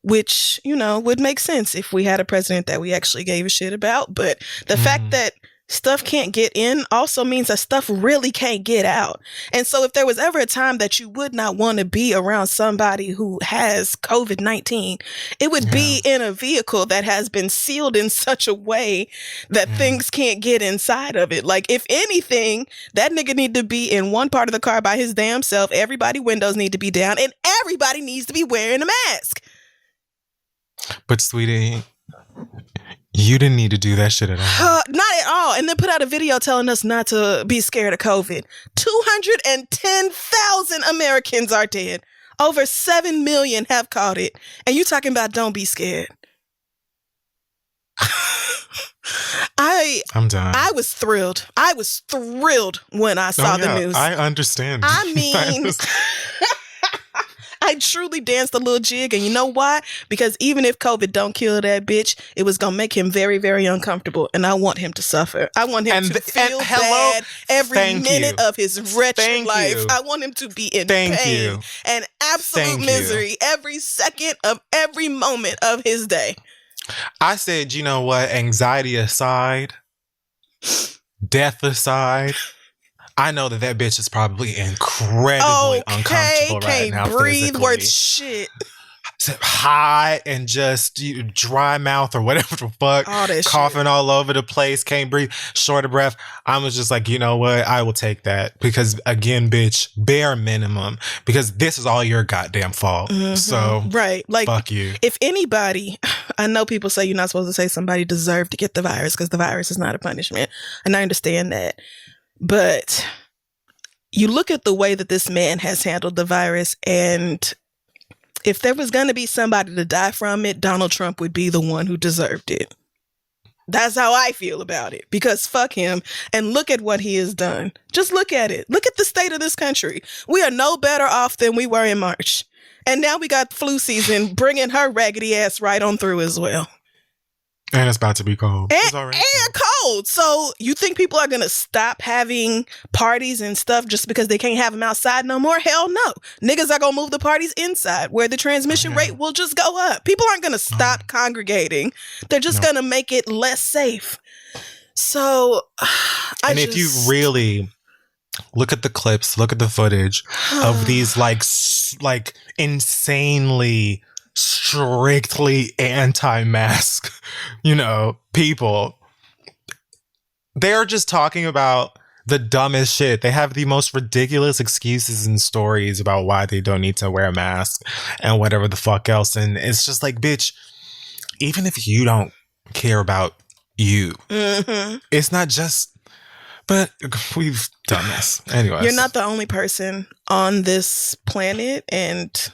which, you know, would make sense if we had a president that we actually gave a shit about. But the fact that stuff can't get in also means that stuff really can't get out. And so if there was ever a time that you would not want to be around somebody who has COVID-19, it would be in a vehicle that has been sealed in such a way that things can't get inside of it. Like, if anything, that nigga need to be in one part of the car by his damn self. Everybody windows need to be down and everybody needs to be wearing a mask. But sweetie, you didn't need to do that shit at all. Not at all. And then put out a video telling us not to be scared of COVID. 210,000 Americans are dead. Over 7 million have caught it. And you talking about don't be scared. I'm done. I was thrilled. I was thrilled when I saw the news. I understand. I mean, I truly danced a little jig, and you know why? Because even if COVID don't kill that bitch, it was gonna make him very, very uncomfortable, and I want him to suffer. I want him to feel bad every minute of his wretched life. I want him to be in pain and absolute misery every second of every moment of his day. I said, you know what? Anxiety aside, death aside, I know that bitch is probably incredibly uncomfortable right now. Can't breathe worth shit. Hot and just dry mouth or whatever the fuck. Coughing all over the place. Can't breathe. Short of breath. I was just like, you know what? I will take that. Because again, bitch, bare minimum. Because this is all your goddamn fault. Mm-hmm. So, right. Like, fuck you. If anybody, I know people say you're not supposed to say somebody deserved to get the virus because the virus is not a punishment. And I understand that. But you look at the way that this man has handled the virus, and if there was going to be somebody to die from it, Donald Trump would be the one who deserved it. That's how I feel about it, because fuck him, and look at what he has done. Just look at it. Look at the state of this country. We are no better off than we were in March. And now we got flu season bringing her raggedy ass right on through as well. And it's about to be cold. And cold. So you think people are going to stop having parties and stuff just because they can't have them outside no more? Hell no. Niggas are going to move the parties inside where the transmission rate will just go up. People aren't going to stop congregating. They're just going to make it less safe. So, if you really look at the clips, look at the footage of these like insanely strictly anti-mask, people. They're just talking about the dumbest shit. They have the most ridiculous excuses and stories about why they don't need to wear a mask and whatever the fuck else. And it's just like, bitch, even if you don't care about you, it's not just, but we've done this. Anyways. You're not the only person on this planet, and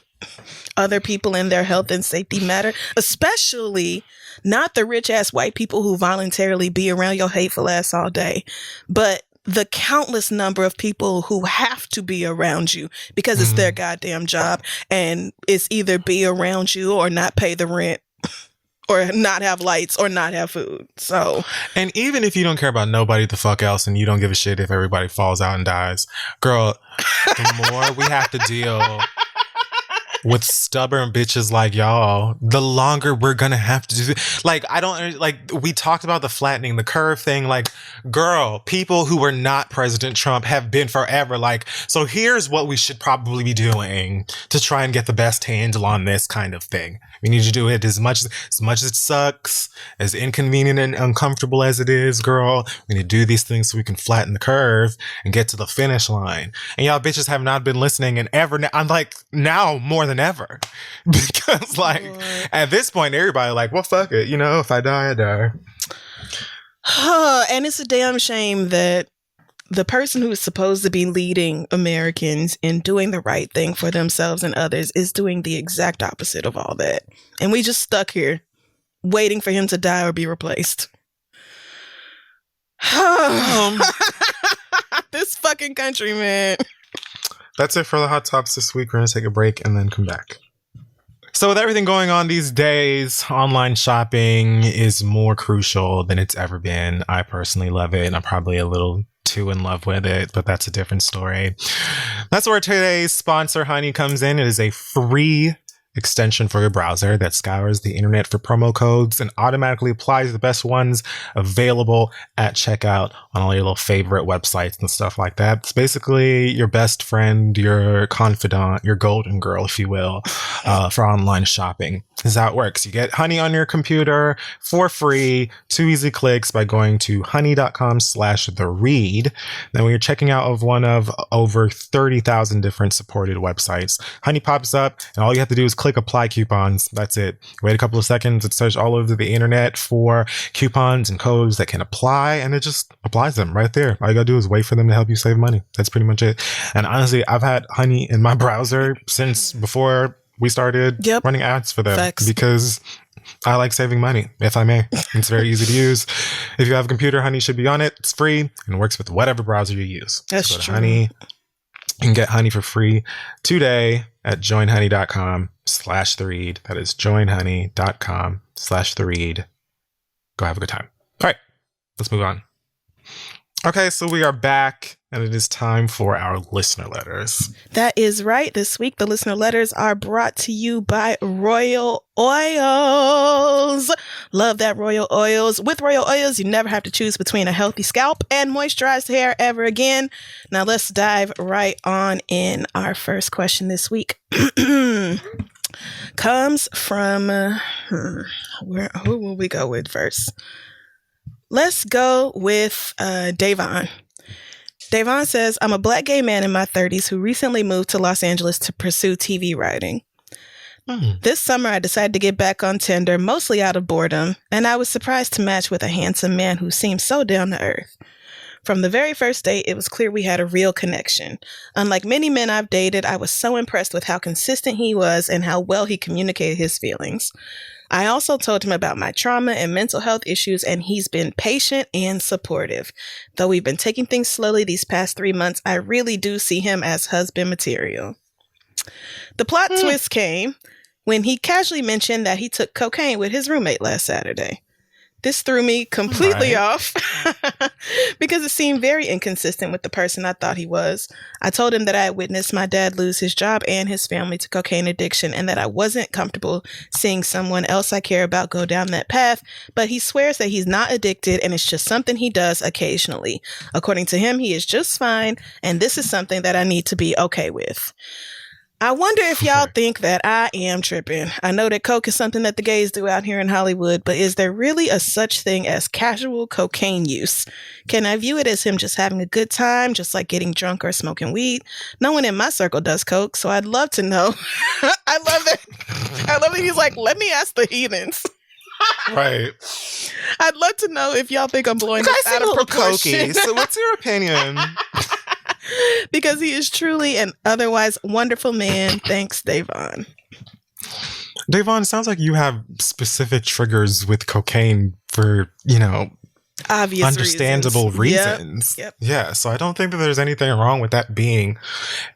other people and their health and safety matter, especially not the rich ass white people who voluntarily be around your hateful ass all day, but the countless number of people who have to be around you because it's their goddamn job, and it's either be around you or not pay the rent or not have lights or not have food. So, and even if you don't care about nobody the fuck else and you don't give a shit if everybody falls out and dies, girl, the more we have to deal with stubborn bitches like y'all, the longer we're gonna have to do it. Like, we talked about the flattening the curve thing. Like, girl, people who were not President Trump have been forever. Like, so here's what we should probably be doing to try and get the best handle on this kind of thing. We need to do it as much as it sucks, as inconvenient and uncomfortable as it is, girl. We need to do these things so we can flatten the curve and get to the finish line. And y'all bitches have not been listening, and I'm like, now more than ever. Because at this point, everybody like, well, fuck it. If I die, I die. And it's a damn shame that the person who is supposed to be leading Americans in doing the right thing for themselves and others is doing the exact opposite of all that. And we just stuck here waiting for him to die or be replaced. This fucking country, man. That's it for the hot tops this week. We're going to take a break and then come back. So with everything going on these days, online shopping is more crucial than it's ever been. I personally love it, and I'm probably a little too in love with it, but that's a different story. That's where today's sponsor, Honey, comes in. It is a free extension for your browser that scours the internet for promo codes and automatically applies the best ones available at checkout on all your little favorite websites and stuff like that. It's basically your best friend, your confidant, your golden girl, if you will, for online shopping. This is how it works. You get Honey on your computer for free, 2 easy clicks by going to honey.com/theread. Then when you're checking out of one of over 30,000 different supported websites, Honey pops up and all you have to do is click apply coupons. That's it. Wait a couple of seconds. It searches all over the internet for coupons and codes that can apply, and it just applies them right there. All you gotta do is wait for them to help you save money. That's pretty much it. And honestly, I've had Honey in my browser since before we started running ads for them. Facts. Because I like saving money, if I may. It's very easy to use. If you have a computer, Honey should be on it. It's free and works with whatever browser you use. That's so go to true. Honey. You can get Honey for free today. at joinhoney.com/theread. That is joinhoney.com/theread. Go have a good time. All right, let's move on. Okay, so we are back, and it is time for our listener letters. That is right. This week, the listener letters are brought to you by Royal Oils. Love that Royal Oils. With Royal Oils, you never have to choose between a healthy scalp and moisturized hair ever again. Now, let's dive right on in. Our first question this week comes from, who will we go with first? Let's go with Davon. Davon says, I'm a Black gay man in my 30s who recently moved to Los Angeles to pursue TV writing. This summer, I decided to get back on Tinder, mostly out of boredom, and I was surprised to match with a handsome man who seemed so down to earth. From the very first date, it was clear we had a real connection. Unlike many men I've dated, I was so impressed with how consistent he was and how well he communicated his feelings. I also told him about my trauma and mental health issues, and he's been patient and supportive. Though we've been taking things slowly these past 3 months, I really do see him as husband material. The plot twist came when he casually mentioned that he took cocaine with his roommate last Saturday. This threw me completely off because it seemed very inconsistent with the person I thought he was. I told him that I had witnessed my dad lose his job and his family to cocaine addiction, and that I wasn't comfortable seeing someone else I care about go down that path, but he swears that he's not addicted and it's just something he does occasionally. According to him, he is just fine, and this is something that I need to be okay with. I wonder if y'all think that I am tripping. I know that coke is something that the gays do out here in Hollywood, but is there really a such thing as casual cocaine use? Can I view it as him just having a good time, just like getting drunk or smoking weed? No one in my circle does coke, so I'd love to know. I love that he's like, let me ask the heathens. Right. I'd love to know if y'all think I'm blowing this out of proportion. Cokey, so what's your opinion? Because he is truly an otherwise wonderful man. Thanks, Davon. Davon, sounds like you have specific triggers with cocaine for, obvious understandable reasons. Yep. Yeah, so I don't think that there's anything wrong with that being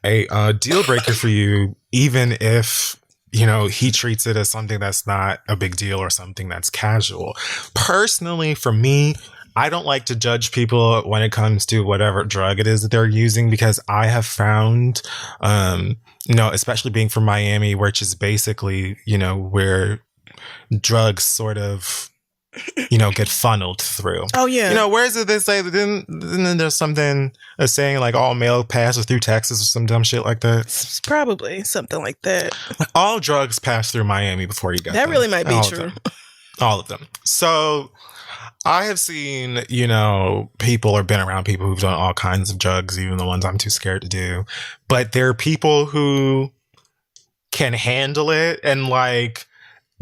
a deal breaker for you, even if he treats it as something that's not a big deal or something that's casual. Personally, for me, I don't like to judge people when it comes to whatever drug it is that they're using, because I have found, especially being from Miami, which is basically, where drugs sort of, get funneled through. Oh, yeah. Where is it they say that then there's something saying like all mail passes through Texas or some dumb shit like that? It's probably something like that. All drugs pass through Miami before you get that them. Really might be all true. All of them. So I have seen, people or been around people who've done all kinds of drugs, even the ones I'm too scared to do. But there are people who can handle it and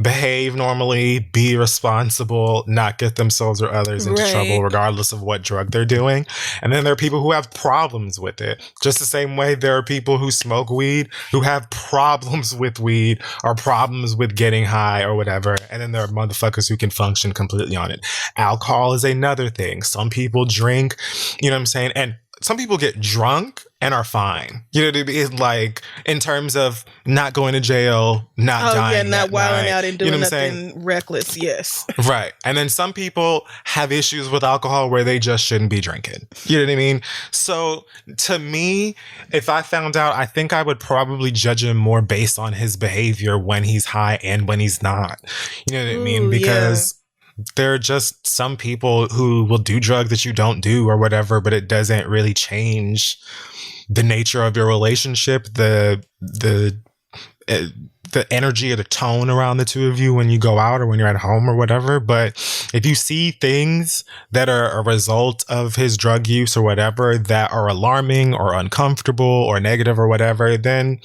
behave normally, be responsible, not get themselves or others into trouble, regardless of what drug they're doing. And then there are people who have problems with it. Just the same way there are people who smoke weed who have problems with weed or problems with getting high or whatever. And then there are motherfuckers who can function completely on it. Alcohol is another thing. Some people drink, you know what I'm saying? And some people get drunk and are fine. You know what I mean? Like, in terms of not going to jail, not dying. Not wilding out and doing you know nothing reckless. Yes. Right. And then some people have issues with alcohol where they just shouldn't be drinking. You know what I mean? So to me, if I found out, I think I would probably judge him more based on his behavior when he's high and when he's not. You know what I mean? Because there are just some people who will do drugs that you don't do or whatever, but it doesn't really change the nature of your relationship, the energy or the tone around the two of you when you go out or when you're at home or whatever. But if you see things that are a result of his drug use or whatever that are alarming or uncomfortable or negative or whatever, then,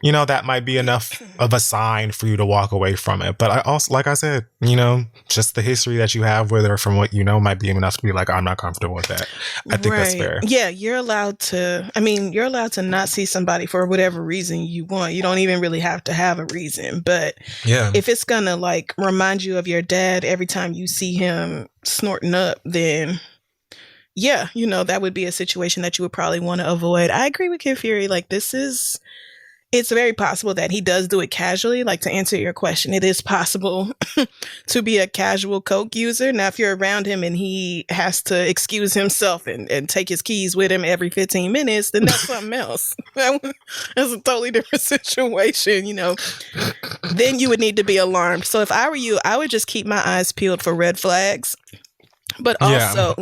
that might be enough of a sign for you to walk away from it. But I also, like I said, just the history that you have with her from what might be enough to be like, I'm not comfortable with that. I think that's fair. Yeah, you're allowed to not see somebody for whatever reason you want. You don't even really have to have a reason. But if it's gonna remind you of your dad every time you see him snorting up, then that would be a situation that you would probably want to avoid. I agree with Kid Fury. This is it's very possible that he does do it casually. Like, to answer your question, it is possible to be a casual coke user. Now, if you're around him and he has to excuse himself and take his keys with him every 15 minutes, then that's something else. That's a totally different situation, you know. Then you would need to be alarmed. So if I were you, I would just keep my eyes peeled for red flags. But also,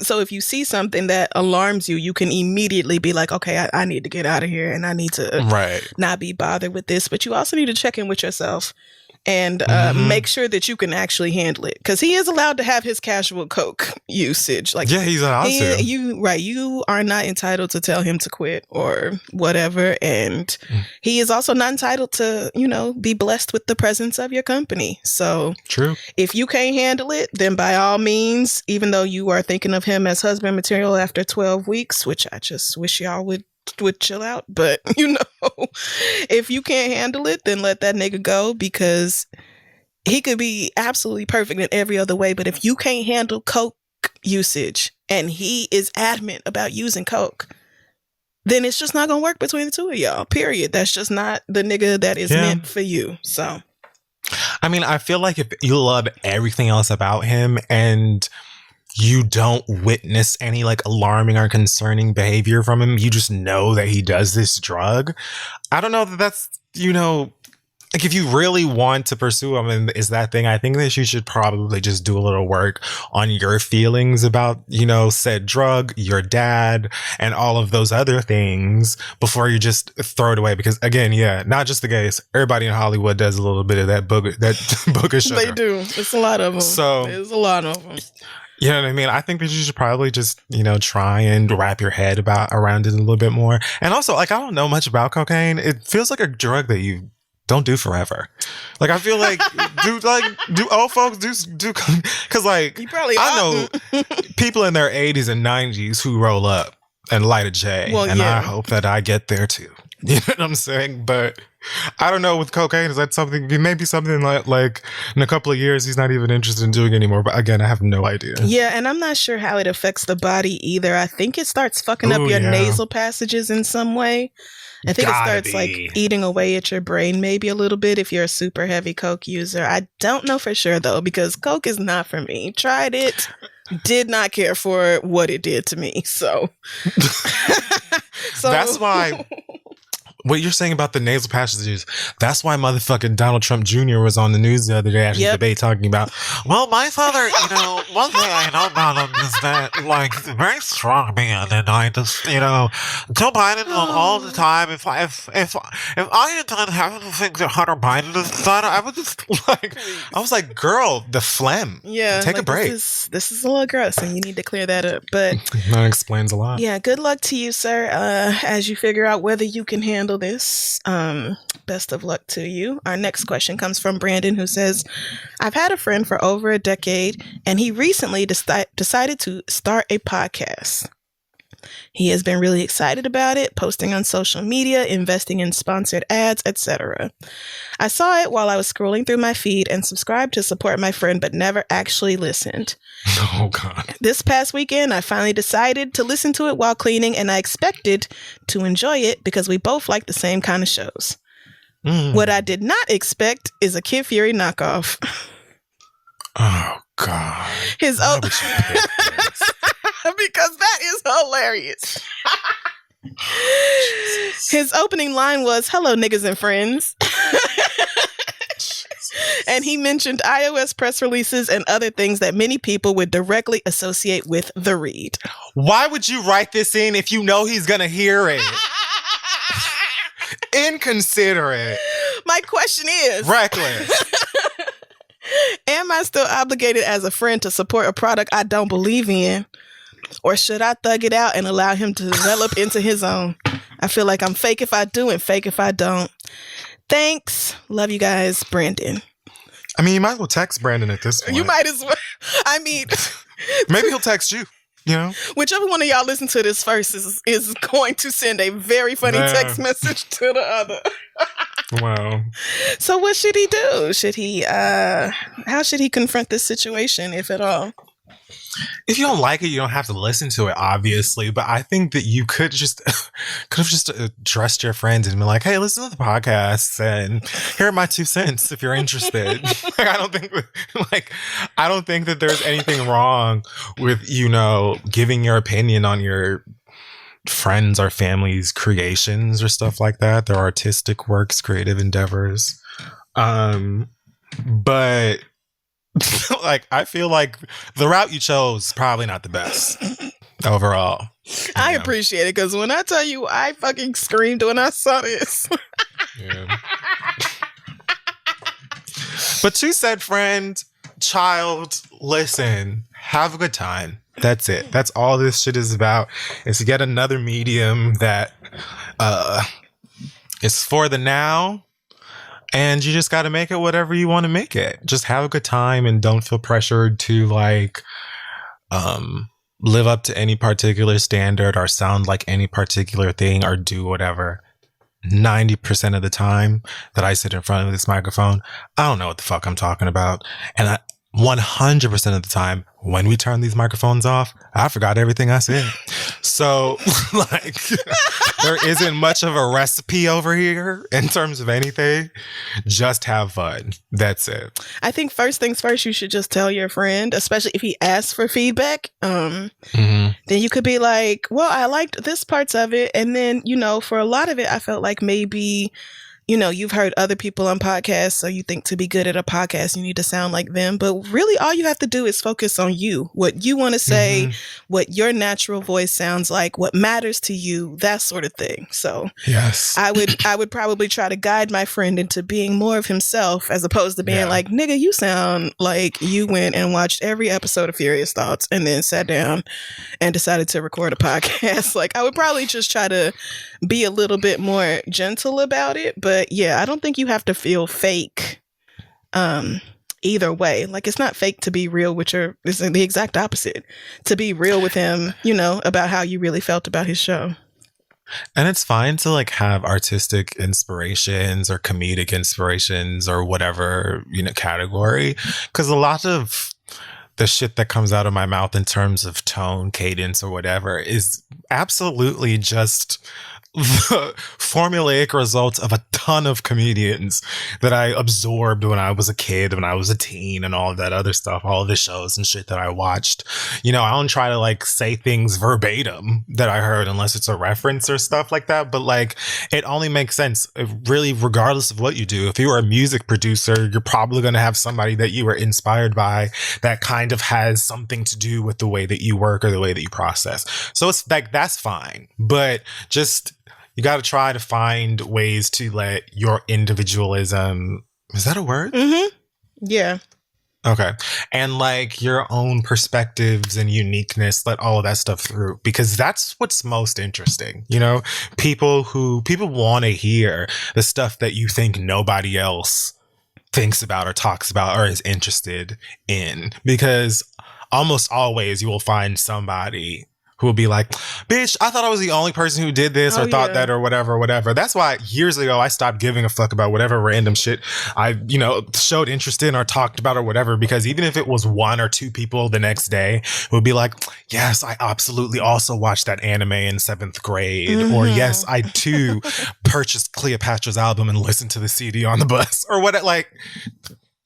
so if you see something that alarms you, you can immediately be like, okay, I need to get out of here and I need to not be bothered with this. But you also need to check in with yourself and make sure that you can actually handle it. Because he is allowed to have his casual coke usage. Like, yeah, he's allowed to. You are not entitled to tell him to quit or whatever. And he is also not entitled to, you know, be blessed with the presence of your company. So true. If you can't handle it, then by all means, even though you are thinking of him as husband material after 12 weeks, which I just wish y'all would chill out, but you know, if you can't handle it, then let that nigga go, because he could be absolutely perfect in every other way, but if you can't handle coke usage and he is adamant about using coke, then it's just not gonna work between the two of y'all, period. That's just not the nigga that is meant for you. So I mean, I feel like if you love everything else about him and you don't witness any like alarming or concerning behavior from him, you just know that he does this drug. I don't know that that's, you know, like if you really want to pursue him and is that thing, I think that you should probably just do a little work on your feelings about, you know, said drug, your dad, and all of those other things before you just throw it away. Because again, not just the gays, everybody in Hollywood does a little bit of that booger sugar. They do. It's a lot of them. So there's a lot of them. You know what I mean? I think that you should probably just, you know, try and wrap your head around it a little bit more. And also, like, I don't know much about cocaine. It feels like a drug that you don't do forever. Like, I feel like, do old folks do, because like, you probably I know people in their 80s and 90s who roll up and light a J. And I hope that I get there too. You know what I'm saying? But I don't know with cocaine. Is that something, maybe something like in a couple of years, he's not even interested in doing anymore. But again, I have no idea. Yeah. And I'm not sure how it affects the body either. I think it starts fucking up your nasal passages in some way. I think it starts like eating away at your brain maybe a little bit if you're a super heavy coke user. I don't know for sure though, because coke is not for me. Tried it. Did not care for what it did to me. So that's why what you're saying about the nasal passages, that's why motherfucking Donald Trump Jr. was on the news the other day after the debate talking about, well, my father, you know, one thing I know about him is that, like, he's a very strong man, and I just, you know, Joe Biden all the time. If I had done half of the things that Hunter Biden has done, I would just, like, I was like, girl, the phlegm. Yeah. Take a break. This is a little gross, and you need to clear that up. But that explains a lot. Yeah, good luck to you, sir, as you figure out whether you can handle this. Best of luck to you. Our next question comes from Brandon, who says, I've had a friend for over a decade and he recently decided to start a podcast. He has been really excited about it, posting on social media, investing in sponsored ads, etc. I saw it while I was scrolling through my feed and subscribed to support my friend, but never actually listened. Oh, God. This past weekend, I finally decided to listen to it while cleaning, and I expected to enjoy it because we both like the same kind of shows. What I did not expect is a Kid Fury knockoff. Oh, God. Why would you pick this? Because that is hilarious. His opening line was, "Hello, niggas and friends." And he mentioned iOS press releases and other things that many people would directly associate with the read. Why would you write this in if you know he's going to hear it? Inconsiderate. My question is... reckless. Am I still obligated as a friend to support a product I don't believe in? Or should I thug it out and allow him to develop into his own? I feel like I'm fake if I do and fake if I don't. Thanks. Love you guys, Brandon. I mean, you might as well text Brandon at this point. You might as well. I mean... maybe he'll text you. You know? Whichever one of y'all listen to this first is going to send a very funny text message to the other. Wow. So what should he do? Should he how should he confront this situation, if at all? if you don't like it, you don't have to listen to it, obviously. But I think that you could have just addressed your friends and been like, "Hey, listen to the podcast, and here are my 2 cents if you're interested." I don't think that there's anything wrong with giving your opinion on your friends or family's creations or stuff like that. Their artistic works, creative endeavors, but. I feel like the route you chose is probably not the best overall. I appreciate it because when I tell you, I fucking screamed when I saw this. Yeah. But you said, friend, child, listen, have a good time. That's it. That's all this shit is about. Is to get another medium that is for the now. And you just got to make it whatever you want to make it. Just have a good time and don't feel pressured to live up to any particular standard or sound like any particular thing or do whatever. 90% of the time that I sit in front of this microphone, I don't know what the fuck I'm talking about. And 100% of the time when we turn these microphones off, I forgot everything I said. So there isn't much of a recipe over here in terms of anything. Just have fun. That's it. I think first things first, you should just tell your friend, especially if he asks for feedback. Then you could be like, well, I liked this parts of it. And then, for a lot of it, I felt like maybe, you've heard other people on podcasts, so you think to be good at a podcast, you need to sound like them. But really, all you have to do is focus on you, what you want to say, what your natural voice sounds like, what matters to you, that sort of thing. So yes, I would probably try to guide my friend into being more of himself as opposed to being like, nigga, you sound like you went and watched every episode of Furious Thoughts and then sat down and decided to record a podcast. I would probably just try to be a little bit more gentle about it. But yeah, I don't think you have to feel fake either way. It's not fake to be real with it's the exact opposite. To be real with him, about how you really felt about his show. And it's fine to have artistic inspirations or comedic inspirations or whatever, category. Because a lot of the shit that comes out of my mouth in terms of tone, cadence, or whatever is absolutely just the formulaic results of a ton of comedians that I absorbed when I was a kid, when I was a teen, and all of that other stuff, all of the shows and shit that I watched. I don't try to say things verbatim that I heard unless it's a reference or stuff like that. But it only makes sense, really, regardless of what you do. If you were a music producer, you're probably going to have somebody that you were inspired by that kind of has something to do with the way that you work or the way that you process. So it's that's fine. But just you got to try to find ways to let your individualism, is that a word? Yeah. Okay. And your own perspectives and uniqueness, let all of that stuff through, because that's what's most interesting. People want to hear the stuff that you think nobody else thinks about or talks about or is interested in, because almost always you will find somebody who will be like, bitch, I thought I was the only person who did this or thought that or whatever. That's why years ago I stopped giving a fuck about whatever random shit I, showed interest in or talked about or whatever, because even if it was 1 or 2 people the next day who would be like, yes, I absolutely also watched that anime in 7th grade. Or yes, I too purchased Cleopatra's album and listened to the CD on the bus or what,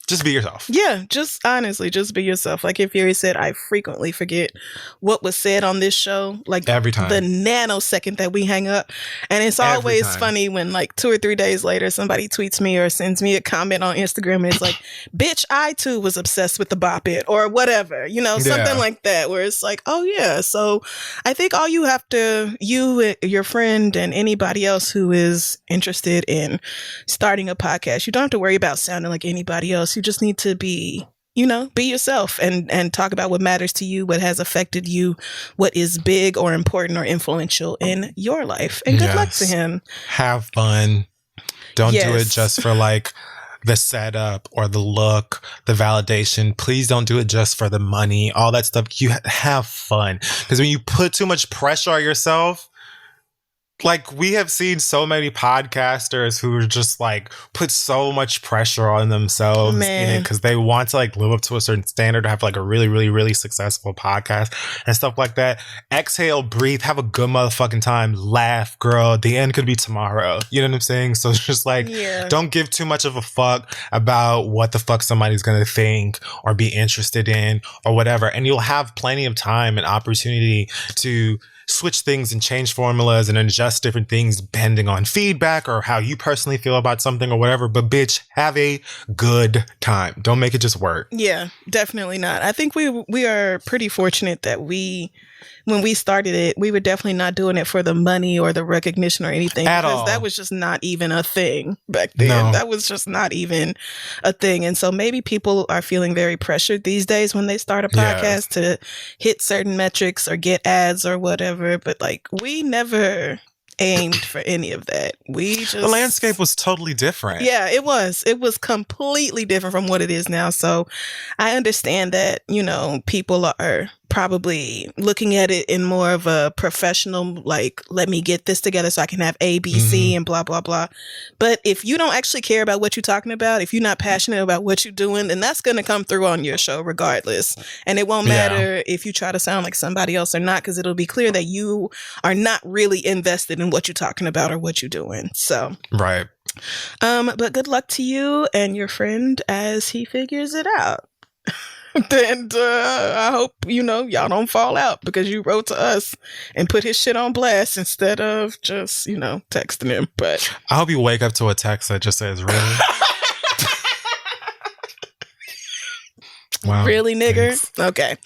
just be yourself. Yeah, just honestly, just be yourself. If Fury said, I frequently forget what was said on this show. Every time. The nanosecond that we hang up. And it's always funny when 2 or 3 days later, somebody tweets me or sends me a comment on Instagram and it's like, bitch, I too was obsessed with the Bop It or whatever, something like that, where it's oh yeah. So I think all you have to, you, your friend, and anybody else who is interested in starting a podcast, you don't have to worry about sounding like anybody else. You just need to be, be yourself and talk about what matters to you, what has affected you, what is big or important or influential in your life. And good luck to him. Have fun. Don't do it just for the setup or the look, the validation. Please don't do it just for the money, all that stuff. You have fun. Because when you put too much pressure on yourself, like we have seen so many podcasters who are just like put so much pressure on themselves in it because they want to like live up to a certain standard to have like a really, really, really successful podcast and stuff like that. Exhale, breathe, have a good motherfucking time, laugh, girl. The end could be tomorrow. You know what I'm saying? So it's just like, don't give too much of a fuck about what the fuck somebody's gonna think or be interested in or whatever. And you'll have plenty of time and opportunity to switch things and change formulas and adjust different things depending on feedback or how you personally feel about something or whatever. But bitch, have a good time. Don't make it just work. Yeah, definitely not. I think we are pretty fortunate that when we started it, we were definitely not doing it for the money or the recognition or anything. At because all. that was just not even a thing back then. No. That was just not even a thing. And so maybe people are feeling very pressured these days when they start a podcast to hit certain metrics or get ads or whatever. But like, we never aimed for any of that. The landscape was totally different. Yeah, it was completely different from what it is now. So I understand that, you know, people are probably looking at it in more of a professional, like, let me get this together so I can have ABC and blah, blah, blah. But if you don't actually care about what you're talking about, if you're not passionate about what you're doing, then that's going to come through on your show regardless. And it won't matter if you try to sound like somebody else or not, because it'll be clear that you are not really invested in what you're talking about or what you're doing. So, right. But good luck to you and your friend as he figures it out. And I hope, you know, y'all don't fall out because you wrote to us and put his shit on blast instead of just, you know, texting him. But I hope you wake up to a text that just says, really? Wow. Really, nigger? Thanks. Okay.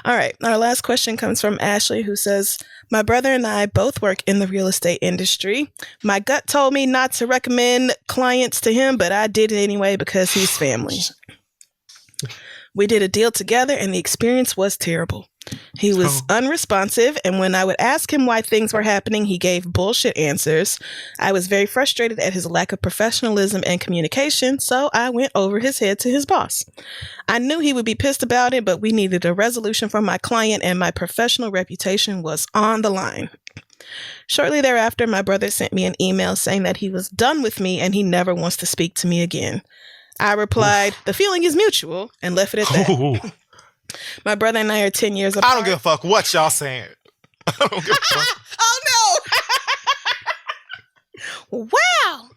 All right. Our last question comes from Ashley, who says, my brother and I both work in the real estate industry. My gut told me not to recommend clients to him, but I did it anyway because he's family. We did a deal together and the experience was terrible. He was unresponsive, and when I would ask him why things were happening, he gave bullshit answers. I was very frustrated at his lack of professionalism and communication, so I went over his head to his boss. I knew he would be pissed about it, but we needed a resolution from my client, and my professional reputation was on the line. Shortly thereafter, my brother sent me an email saying that he was done with me and he never wants to speak to me again. I replied, the feeling is mutual, and left it at that. My brother and I are 10 years apart. I don't give a fuck what y'all saying. I don't give a fuck. Oh, no. Wow.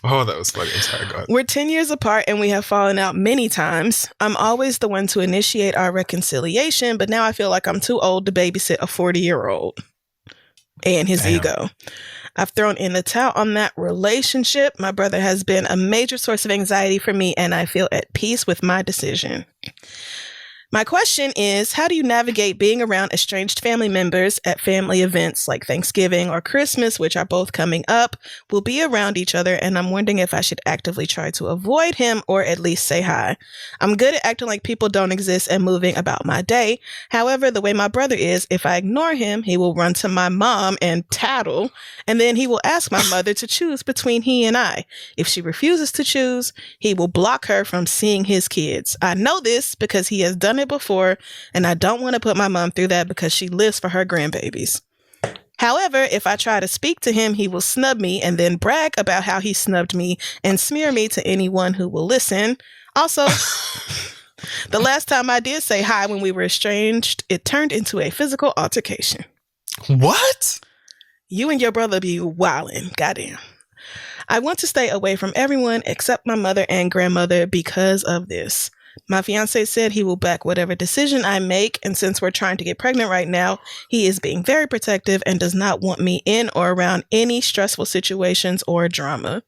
Oh, that was funny. Sorry, go ahead. We're 10 years apart and we have fallen out many times. I'm always the one to initiate our reconciliation, but now I feel like I'm too old to babysit a 40-year-old and his ego. I've thrown in the towel on that relationship. My brother has been a major source of anxiety for me, and I feel at peace with my decision. My question is, how do you navigate being around estranged family members at family events like Thanksgiving or Christmas, which are both coming up? We'll be around each other, and I'm wondering if I should actively try to avoid him or at least say hi. I'm good at acting like people don't exist and moving about my day. However, the way my brother is, if I ignore him, he will run to my mom and tattle, and then he will ask my mother to choose between he and I. If she refuses to choose, he will block her from seeing his kids. I know this because he has done it before, and I don't want to put my mom through that because she lives for her grandbabies. However, if I try to speak to him, he will snub me and then brag about how he snubbed me and smear me to anyone who will listen. Also, the last time I did say hi when we were estranged, it turned into a physical altercation. What? You and your brother be wildin', goddamn. I want to stay away from everyone except my mother and grandmother because of this. My fiance said he will back whatever decision I make, and since we're trying to get pregnant right now, he is being very protective and does not want me in or around any stressful situations or drama.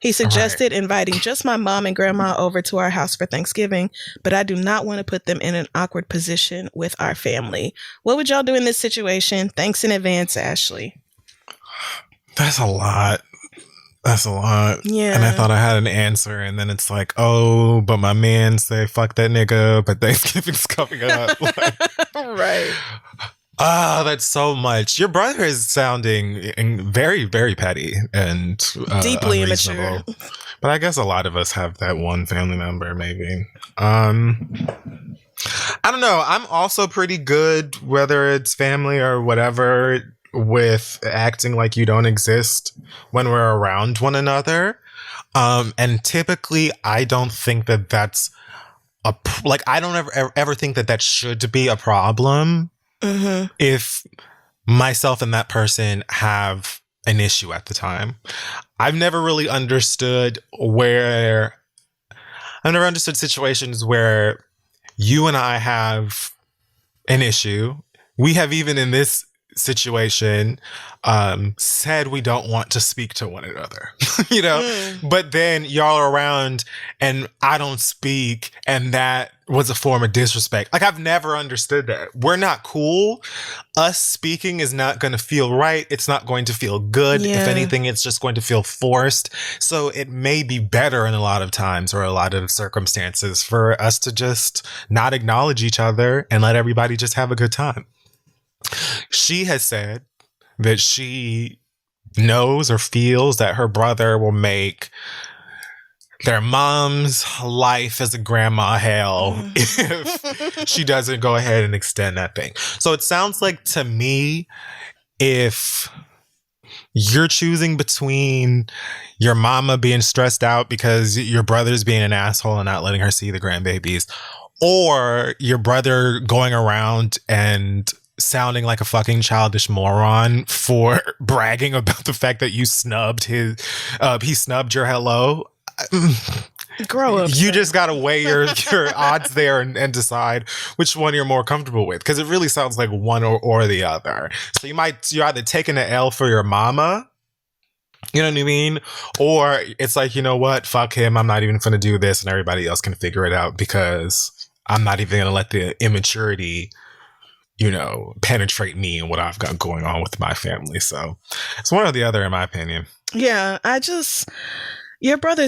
He suggested inviting just my mom and grandma over to our house for Thanksgiving, but I do not want to put them in an awkward position with our family. What would y'all do in this situation? Thanks in advance, Ashley. That's a lot. That's a lot. Yeah. And I thought I had an answer, and then it's like, oh, but my man say fuck that nigga, but Thanksgiving's coming up. Like, right. That's so much. Your brother is sounding very, very petty and deeply unreasonable. immature. But I guess a lot of us have that one family member, maybe. I don't know. I'm also pretty good, whether it's family or whatever, with acting like you don't exist when we're around one another. And typically, I don't think that that's I don't ever think that that should be a problem if myself and that person have an issue at the time. I've never really understood situations where you and I have an issue. We have, even in this situation, said we don't want to speak to one another, you know, but then y'all are around and I don't speak, and that was a form of disrespect. Like, I've never understood that. We're not cool. Us speaking is not going to feel right. It's not going to feel good. Yeah. If anything, it's just going to feel forced. So it may be better in a lot of times or a lot of circumstances for us to just not acknowledge each other and let everybody just have a good time. She has said that she knows or feels that her brother will make their mom's life as a grandma hell if she doesn't go ahead and extend that thing. So it sounds like to me, if you're choosing between your mama being stressed out because your brother's being an asshole and not letting her see the grandbabies, or your brother going around and sounding like a fucking childish moron for bragging about the fact that you snubbed he snubbed your hello. Grow up. You just gotta weigh your odds there and decide which one you're more comfortable with, because it really sounds like one or the other. So you're either taking the L for your mama, you know what I mean, or it's like, you know what, fuck him, I'm not even gonna do this, and everybody else can figure it out because I'm not even gonna let the immaturity, you know, penetrate me and what I've got going on with my family. So it's one or the other, in my opinion. Yeah, your brother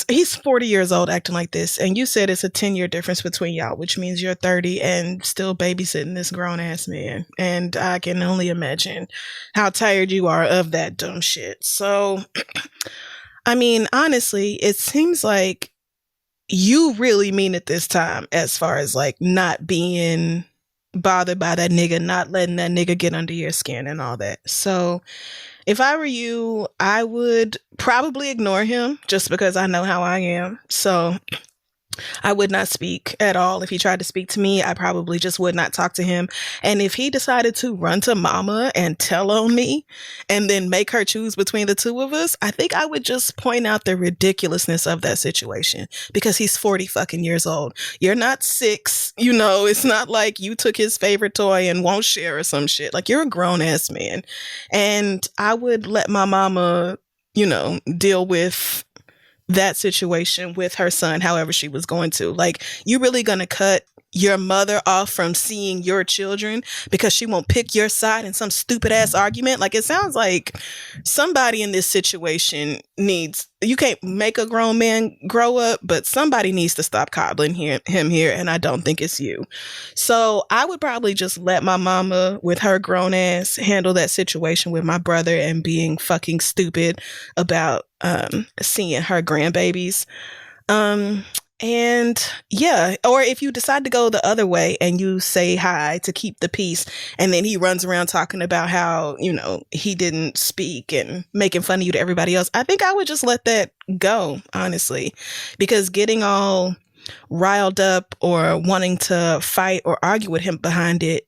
he's 40 years old acting like this, and you said it's a 10-year difference between y'all, which means you're 30 and still babysitting this grown-ass man. And I can only imagine how tired you are of that dumb shit. So, I mean, honestly, it seems like you really mean it this time, as far as like not being bothered by that nigga, not letting that nigga get under your skin and all that. So if I were you, I would probably ignore him, just because I know how I am. So I would not speak at all. If he tried to speak to me, I probably just would not talk to him. And if he decided to run to mama and tell on me and then make her choose between the two of us, I think I would just point out the ridiculousness of that situation, because he's 40 fucking years old. You're not 6. You know, it's not like you took his favorite toy and won't share or some shit. Like, you're a grown ass man. And I would let my mama, you know, deal with that situation with her son however she was going to. Like, you really gonna cut your mother off from seeing your children because she won't pick your side in some stupid ass argument? Like, it sounds like somebody in this situation you can't make a grown man grow up, but somebody needs to stop coddling him here, and I don't think it's you. So I would probably just let my mama with her grown ass handle that situation with my brother and being fucking stupid about seeing her grandbabies. And yeah, or if you decide to go the other way and you say hi to keep the peace, and then he runs around talking about how, you know, he didn't speak and making fun of you to everybody else, I think I would just let that go, honestly, because getting all riled up or wanting to fight or argue with him behind it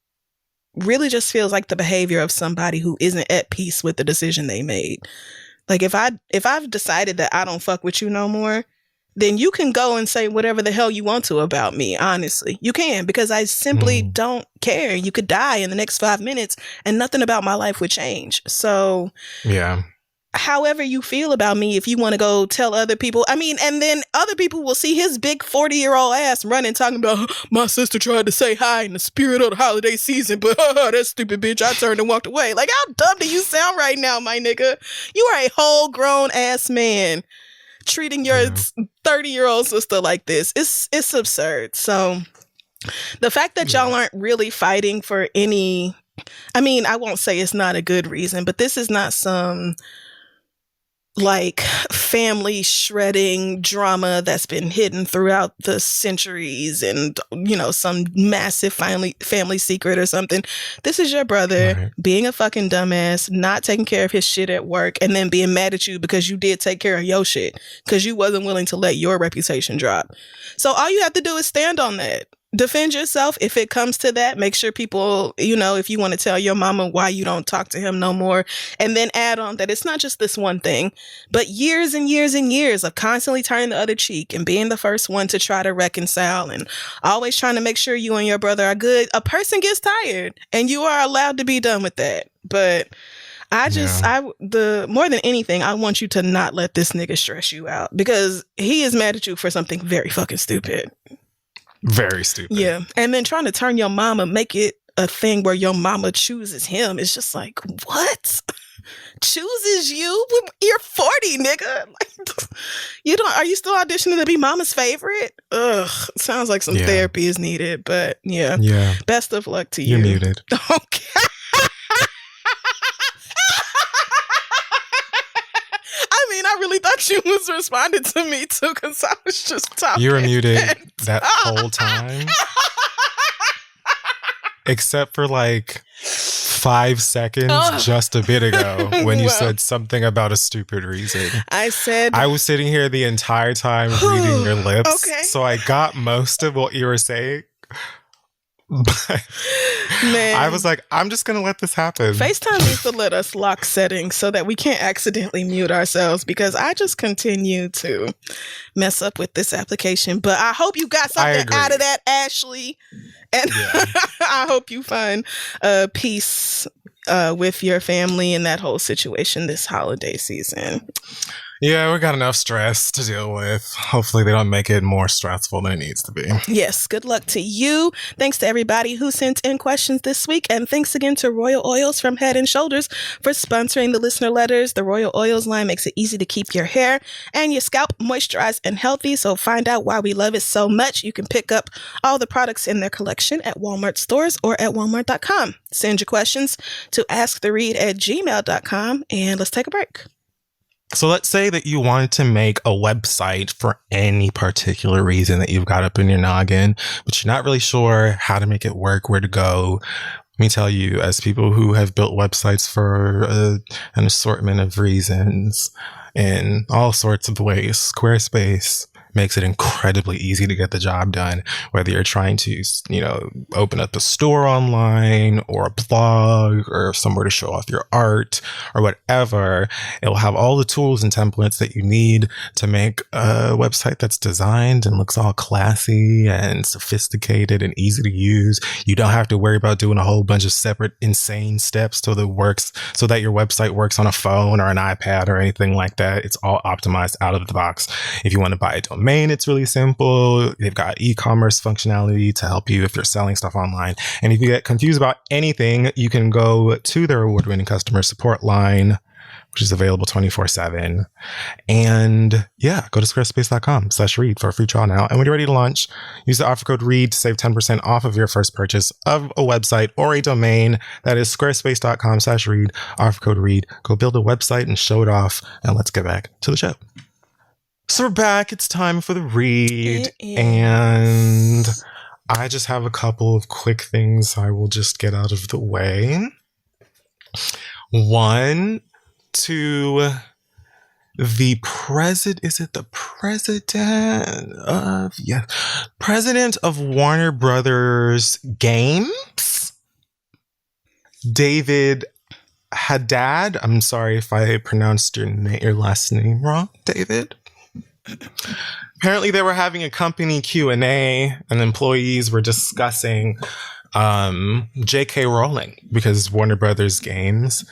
really just feels like the behavior of somebody who isn't at peace with the decision they made. Like, if I've decided that I don't fuck with you no more, then you can go and say whatever the hell you want to about me. Honestly, you can, because I simply don't care. You could die in the next 5 minutes and nothing about my life would change. So yeah, however you feel about me, if you want to go tell other people, I mean, and then other people will see his big 40-year-old ass running talking about, my sister tried to say hi in the spirit of the holiday season, but that stupid bitch, I turned and walked away. Like, how dumb do you sound right now, my nigga? You are a whole grown ass man treating your 30-year-old sister like this. It's absurd. So the fact that y'all aren't really fighting for any, I mean, I won't say it's not a good reason, but this is not some like family shredding drama that's been hidden throughout the centuries and, some massive family secret or something. This is your brother being a fucking dumbass, not taking care of his shit at work, and then being mad at you because you did take care of your shit because you wasn't willing to let your reputation drop. So all you have to do is stand on that. Defend yourself if it comes to that. Make sure people, if you want to tell your mama why you don't talk to him no more, and then add on that it's not just this one thing, but years and years and years of constantly turning the other cheek and being the first one to try to reconcile and always trying to make sure you and your brother are good. A person gets tired and you are allowed to be done with that. But more than anything, I want you to not let this nigga stress you out because he is mad at you for something very fucking stupid. Very stupid. Yeah. And then trying to turn your mama, make it a thing where your mama chooses him. It's just like, what? Chooses you? You're 40, nigga. Are you still auditioning to be mama's favorite? Ugh. Sounds like some therapy is needed, but yeah. Best of luck to you. You're muted. Okay. I really thought you was responding to me too because I was just talking. You were muted that whole time. Except for like 5 seconds just a bit ago when you said something about a stupid reason. I was sitting here the entire time reading your lips. Okay. So I got most of what you were saying. But man, I was like, I'm just going to let this happen. FaceTime needs to let us lock settings so that we can't accidentally mute ourselves because I just continue to mess up with this application. But I hope you got something out of that, Ashley. And I hope you find peace with your family in that whole situation this holiday season. Yeah, we got enough stress to deal with. Hopefully they don't make it more stressful than it needs to be. Yes, good luck to you. Thanks to everybody who sent in questions this week. And thanks again to Royal Oils from Head & Shoulders for sponsoring the listener letters. The Royal Oils line makes it easy to keep your hair and your scalp moisturized and healthy. So find out why we love it so much. You can pick up all the products in their collection at Walmart stores or at walmart.com. Send your questions to asktheread@gmail.com and let's take a break. So let's say that you wanted to make a website for any particular reason that you've got up in your noggin, but you're not really sure how to make it work, where to go. Let me tell you, as people who have built websites for an assortment of reasons in all sorts of ways, Squarespace makes it incredibly easy to get the job done, whether you're trying to, open up a store online or a blog or somewhere to show off your art or whatever. It will have all the tools and templates that you need to make a website that's designed and looks all classy and sophisticated and easy to use. You don't have to worry about doing a whole bunch of separate insane steps so that your website works on a phone or an iPad or anything like that. It's all optimized out of the box. If you want to buy a domain, it's really simple. They've got e-commerce functionality to help you if you're selling stuff online. And if you get confused about anything, you can go to their award-winning customer support line, which is available 24/7. And go to squarespace.com/read for a free trial now. And when you're ready to launch, use the offer code READ to save 10% off of your first purchase of a website or a domain. That is squarespace.com/read, offer code READ. Go build a website and show it off. And let's get back to the show. So we're back. It's time for the read. And I just have a couple of quick things I will just get out of the way. One, to the president, is it the president of Warner Brothers Games? David Haddad. I'm sorry if I pronounced your last name wrong, David. Apparently they were having a company Q&A and employees were discussing J.K. Rowling because Warner Brothers Games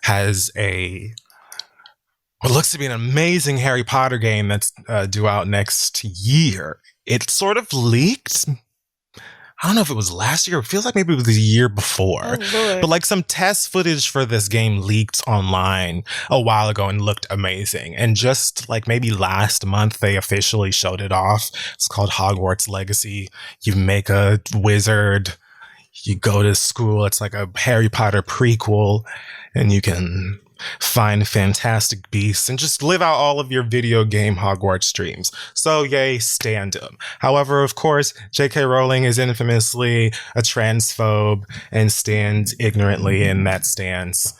has what looks to be an amazing Harry Potter game that's due out next year. It sort of leaked. I don't know if it was last year. It feels like maybe it was the year before. But like some test footage for this game leaked online a while ago and looked amazing. And just like maybe last month, they officially showed it off. It's called Hogwarts Legacy. You make a wizard. You go to school. It's like a Harry Potter prequel. And you can find fantastic beasts, and just live out all of your video game Hogwarts dreams. So yay, stand-em. However, of course, J.K. Rowling is infamously a transphobe and stands ignorantly in that stance.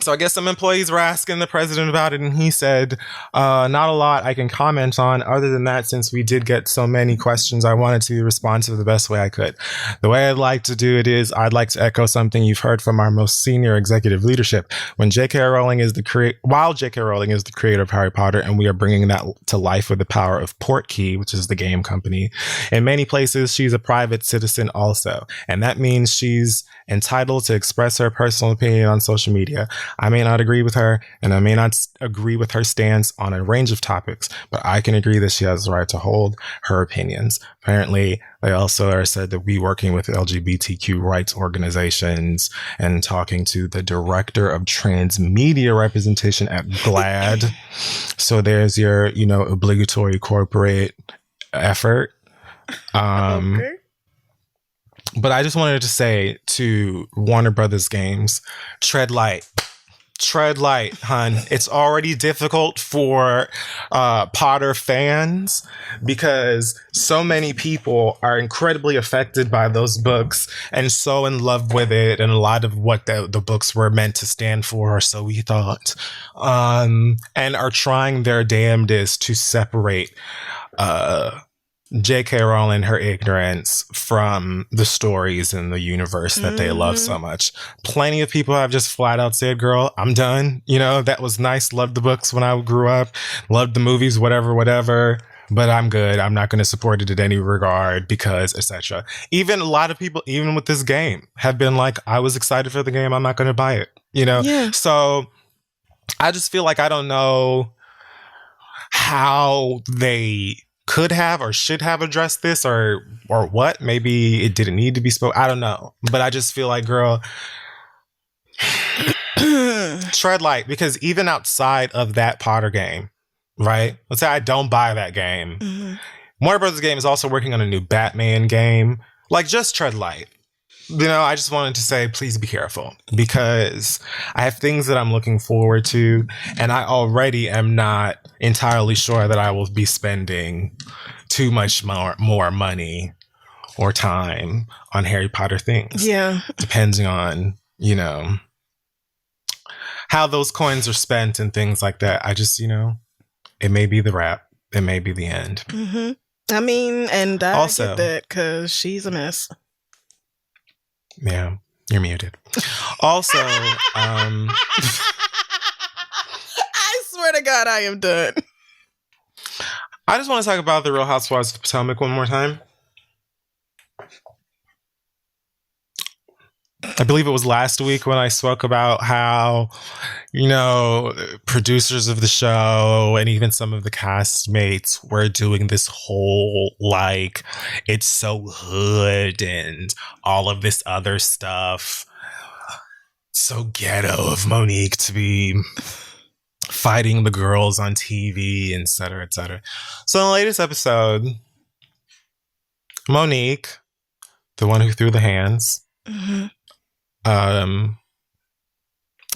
So I guess some employees were asking the president about it, and he said, not a lot I can comment on. Other than that, since we did get so many questions, I wanted to be responsive the best way I could. The way I'd like to do it is I'd like to echo something you've heard from our most senior executive leadership. While J.K. Rowling is the creator of Harry Potter, and we are bringing that to life with the power of Portkey, which is the game company. In many places, she's a private citizen also, and that means she's entitled to express her personal opinion on social media. I may not agree with her, and I may not agree with her stance on a range of topics, but I can agree that she has the right to hold her opinions. Apparently, they also are said to be working with LGBTQ rights organizations and talking to the director of transmedia representation at GLAAD. So there's your, obligatory corporate effort. Okay. But I just wanted to say to Warner Brothers Games, tread light. Tread light, hun. It's already difficult for Potter fans because so many people are incredibly affected by those books and so in love with it, and a lot of what the books were meant to stand for, or so we thought, and are trying their damnedest to separate J.K. Rowling, her ignorance, from the stories in the universe that they love so much. Plenty of people have just flat out said, girl, I'm done. That was nice. Loved the books when I grew up. Loved the movies, whatever. But I'm good. I'm not going to support it in any regard because, etc. Even a lot of people, even with this game, have been like, I was excited for the game. I'm not going to buy it. Yeah. So I just feel like I don't know how they could have or should have addressed this or what. Maybe it didn't need to be spoken. I don't know. But I just feel like, girl, tread light, because even outside of that Potter game, right? Let's say I don't buy that game. Mm-hmm. Warner Brothers game is also working on a new Batman game. Like, just tread light. I just wanted to say, please be careful, because I have things that I'm looking forward to, and I already am not entirely sure that I will be spending too much more money or time on Harry Potter things. Yeah. Depending on, how those coins are spent and things like that. I just, it may be the wrap. It may be the end. Mm-hmm. I mean, and I Also, get that because she's a mess. Yeah, you're muted. Also, I swear to God, I am done. I just want to talk about the Real Housewives of Potomac one more time. I believe it was last week when I spoke about how, producers of the show and even some of the castmates were doing this whole, like, it's so hood and all of this other stuff. So ghetto of Monique to be fighting the girls on TV, et cetera, et cetera. So in the latest episode, Monique, the one who threw the hands,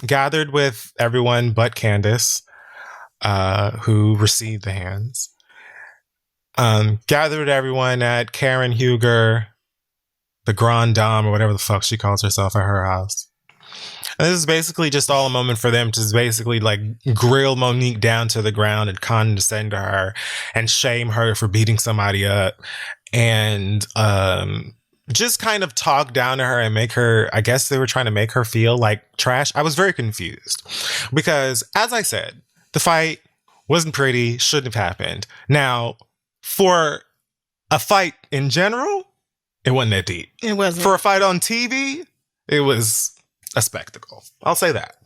gathered with everyone but Candace, who received the hands. Gathered everyone at Karen Huger, the Grande Dame, or whatever the fuck she calls herself, at her house. And this is basically just all a moment for them to basically like grill Monique down to the ground and condescend to her and shame her for beating somebody up. And just kind of talk down to her and make her, I guess they were trying to make her feel like trash. I was very confused because, as I said, the fight wasn't pretty, shouldn't have happened. Now, for a fight in general, it wasn't that deep. It wasn't. For a fight on TV, it was a spectacle. I'll say that.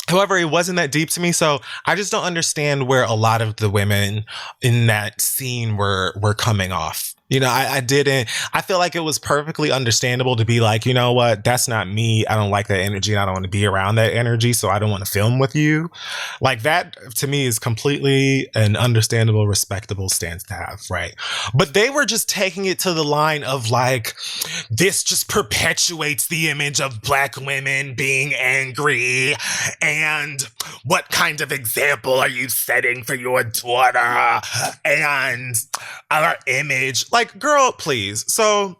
However, it wasn't that deep to me, so I just don't understand where a lot of the women in that scene were coming off You know, I didn't. I feel like it was perfectly understandable to be like, you know what, that's not me. I don't like that energy and I don't want to be around that energy. So I don't want to film with you. Like that to me is completely an understandable, respectable stance to have. Right. But they were just taking it to the line of like, this just perpetuates the image of Black women being angry. And what kind of example are you setting for your daughter? And our image. Like, girl, please. So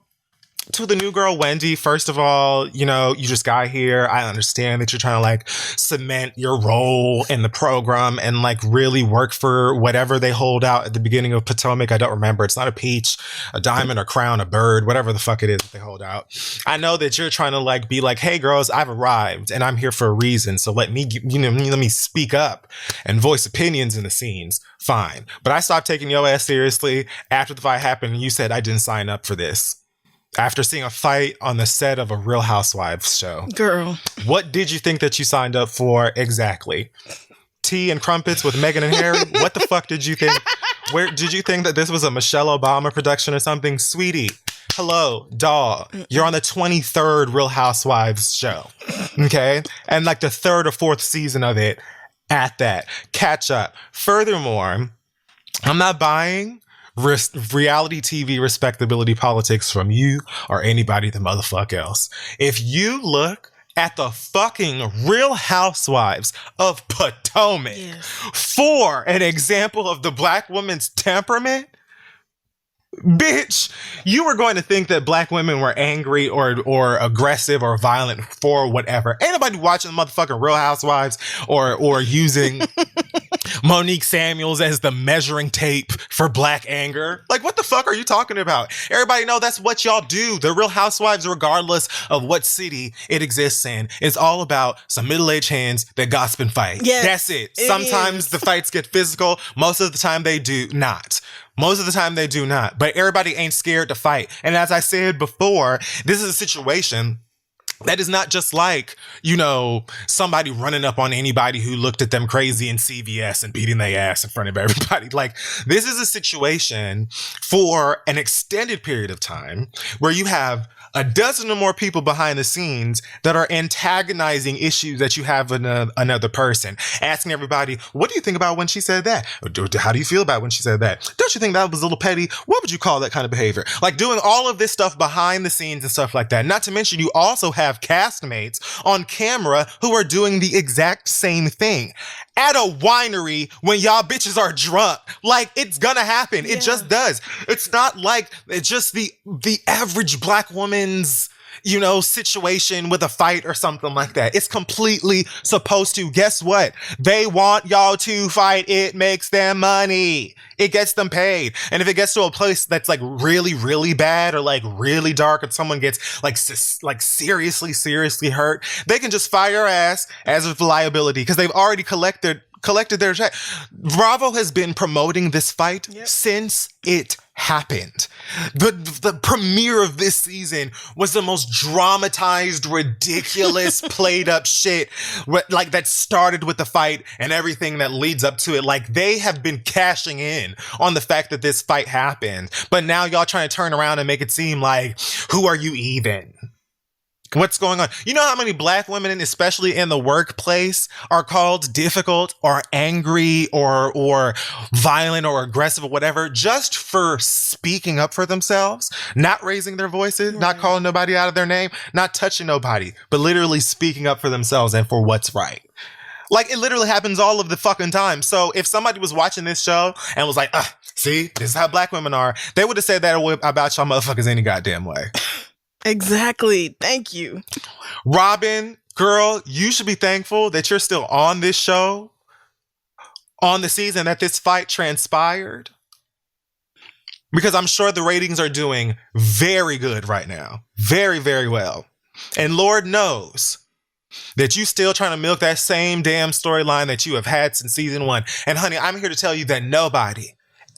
to the new girl, Wendy, first of all, you know, you just got here. I understand that you're trying to like cement your role in the program and like really work for whatever they hold out at the beginning of Potomac. I don't remember. It's not a peach, a diamond, a crown, a bird, whatever the fuck it is that they hold out. I know that you're trying to like be like, hey girls, I've arrived and I'm here for a reason. So let me, let me speak up and voice opinions in the scenes. Fine. But I stopped taking your ass seriously after the fight happened and you said I didn't sign up for this. After seeing a fight on the set of a Real Housewives show. Girl. What did you think that you signed up for exactly? Tea and crumpets with Meghan and Harry? What the fuck did you think? Where did you think that this was a Michelle Obama production or something? Sweetie, hello, doll. You're on the 23rd Real Housewives show. Okay? And like the third or fourth season of it at that. Catch up. Furthermore, I'm not buying reality TV respectability politics from you or anybody the motherfuck else. If you look at the fucking Real Housewives of Potomac for an example of the Black woman's temperament, bitch, you were going to think that Black women were angry or aggressive or violent for whatever. Ain't nobody watching the motherfucking Real Housewives or using Monique Samuels as the measuring tape for Black anger. Like, what the fuck are you talking about? Everybody know that's what y'all do. The Real Housewives, regardless of what city it exists in, is all about some middle-aged hands that gossip and fight. Yes, that's it. Sometimes the fights get physical. Most of the time they do not. Most of the time they do not. But everybody ain't scared to fight. And as I said before, this is a situation that is not just like, you know, somebody running up on anybody who looked at them crazy in CVS and beating their ass in front of everybody. Like, this is a situation for an extended period of time where you have a dozen or more people behind the scenes that are antagonizing issues that you have in another person, asking everybody, what do you think about when she said that? How do you feel about when she said that? Don't you think that was a little petty? What would you call that kind of behavior? Like doing all of this stuff behind the scenes and stuff like that. Not to mention you also have castmates on camera who are doing the exact same thing at a winery when y'all bitches are drunk. Like, it's gonna happen. Yeah. It just does. It's not like it's just the average Black woman's, you know, situation with a fight or something like that. It's completely supposed to. Guess what? They want y'all to fight. It makes them money. It gets them paid. And if it gets to a place that's like really, really bad or like really dark and someone gets like seriously hurt, they can just fire your ass as a liability because they've already collected their check. Bravo has been promoting this fight since it happened. The premiere of this season was the most dramatized, ridiculous, played up shit like that started with the fight and everything that leads up to it. Like, they have been cashing in on the fact that this fight happened. But now y'all trying to turn around and make it seem like, who are you even? What's going on? You know how many Black women, especially in the workplace, are called difficult or angry or violent or aggressive or whatever just for speaking up for themselves, not raising their voices, not calling nobody out of their name, not touching nobody, but literally speaking up for themselves and for what's right. Like, it literally happens all of the fucking time. So if somebody was watching this show and was like, see, this is how Black women are, they would have said that about y'all motherfuckers any goddamn way. Exactly. Thank you. Robin, girl, you should be thankful that you're still on this show, on the season that this fight transpired. Because I'm sure the ratings are doing very good right now. Very, very well. And Lord knows that you still trying to milk that same damn storyline that you have had since season 1. And honey, I'm here to tell you that nobody,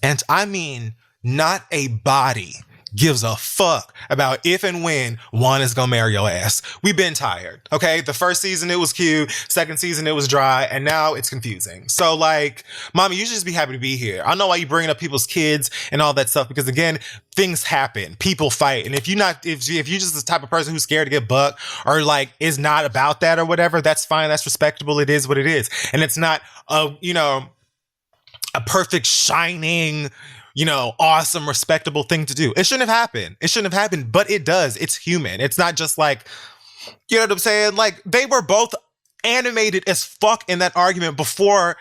and I mean not a body, gives a fuck about if and when one is gonna marry your ass. We've been tired, okay? The first season, it was cute. Second season, it was dry. And now it's confusing. So, like, mommy, you should just be happy to be here. I know why you bringing up people's kids and all that stuff, because, again, things happen. People fight. And if you're just the type of person who's scared to get bucked or, like, is not about that or whatever, that's fine. That's respectable. It is what it is. And it's not, a perfect, shining, awesome, respectable thing to do. It shouldn't have happened. It shouldn't have happened, but it does. It's human. It's not just like, you know what I'm saying? Like, they were both animated as fuck in that argument before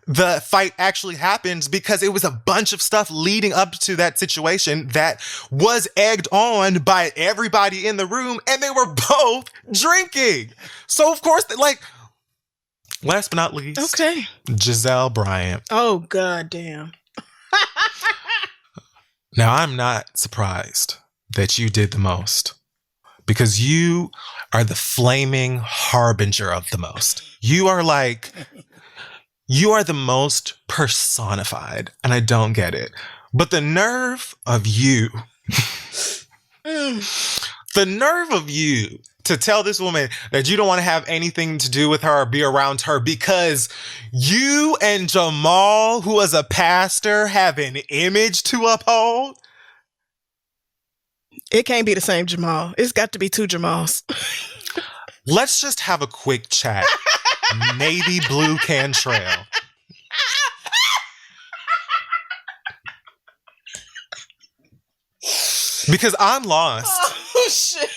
the fight actually happens, because it was a bunch of stuff leading up to that situation that was egged on by everybody in the room, and they were both drinking. So, of course, like, last but not least, okay, Giselle Bryant. Oh, goddamn. Now, I'm not surprised that you did the most, because you are the flaming harbinger of the most. You are the most personified, and I don't get it. But the nerve of you, the nerve of you to tell this woman that you don't want to have anything to do with her or be around her because you and Jamal, who is a pastor, have an image to uphold. It can't be the same Jamal. It's got to be two Jamals. Let's just have a quick chat. Navy blue Cantrell. Because I'm lost. Oh, shit.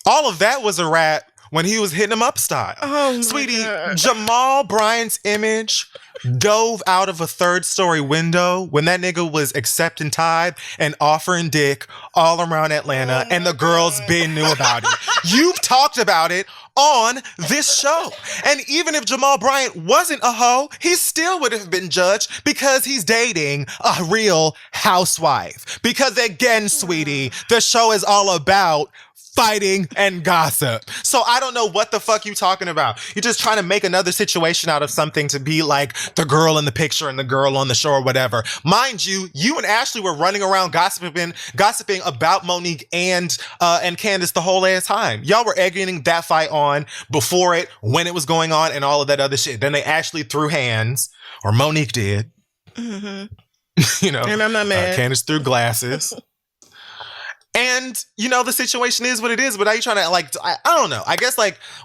All of that was a rat when he was hitting him up style. Oh, sweetie, God. Jamal Bryant's image dove out of a third-story window when that nigga was accepting tithe and offering dick all around Atlanta, and the girls been knew about it. You've talked about it on this show. And even if Jamal Bryant wasn't a hoe, he still would have been judged because he's dating a real housewife. Because again, sweetie, the show is all about fighting and gossip. So I don't know what the fuck you talking about. You're just trying to make another situation out of something to be like the girl in the picture and the girl on the show or whatever. Mind you, you and Ashley were running around gossiping about Monique and Candace the whole ass time. Y'all were egging that fight on before it, when it was going on, and all of that other shit. Then they actually threw hands, or Monique did. Mm-hmm. And I'm not mad. Candace threw glasses. And, the situation is what it is, but are you trying to, I don't know. I guess,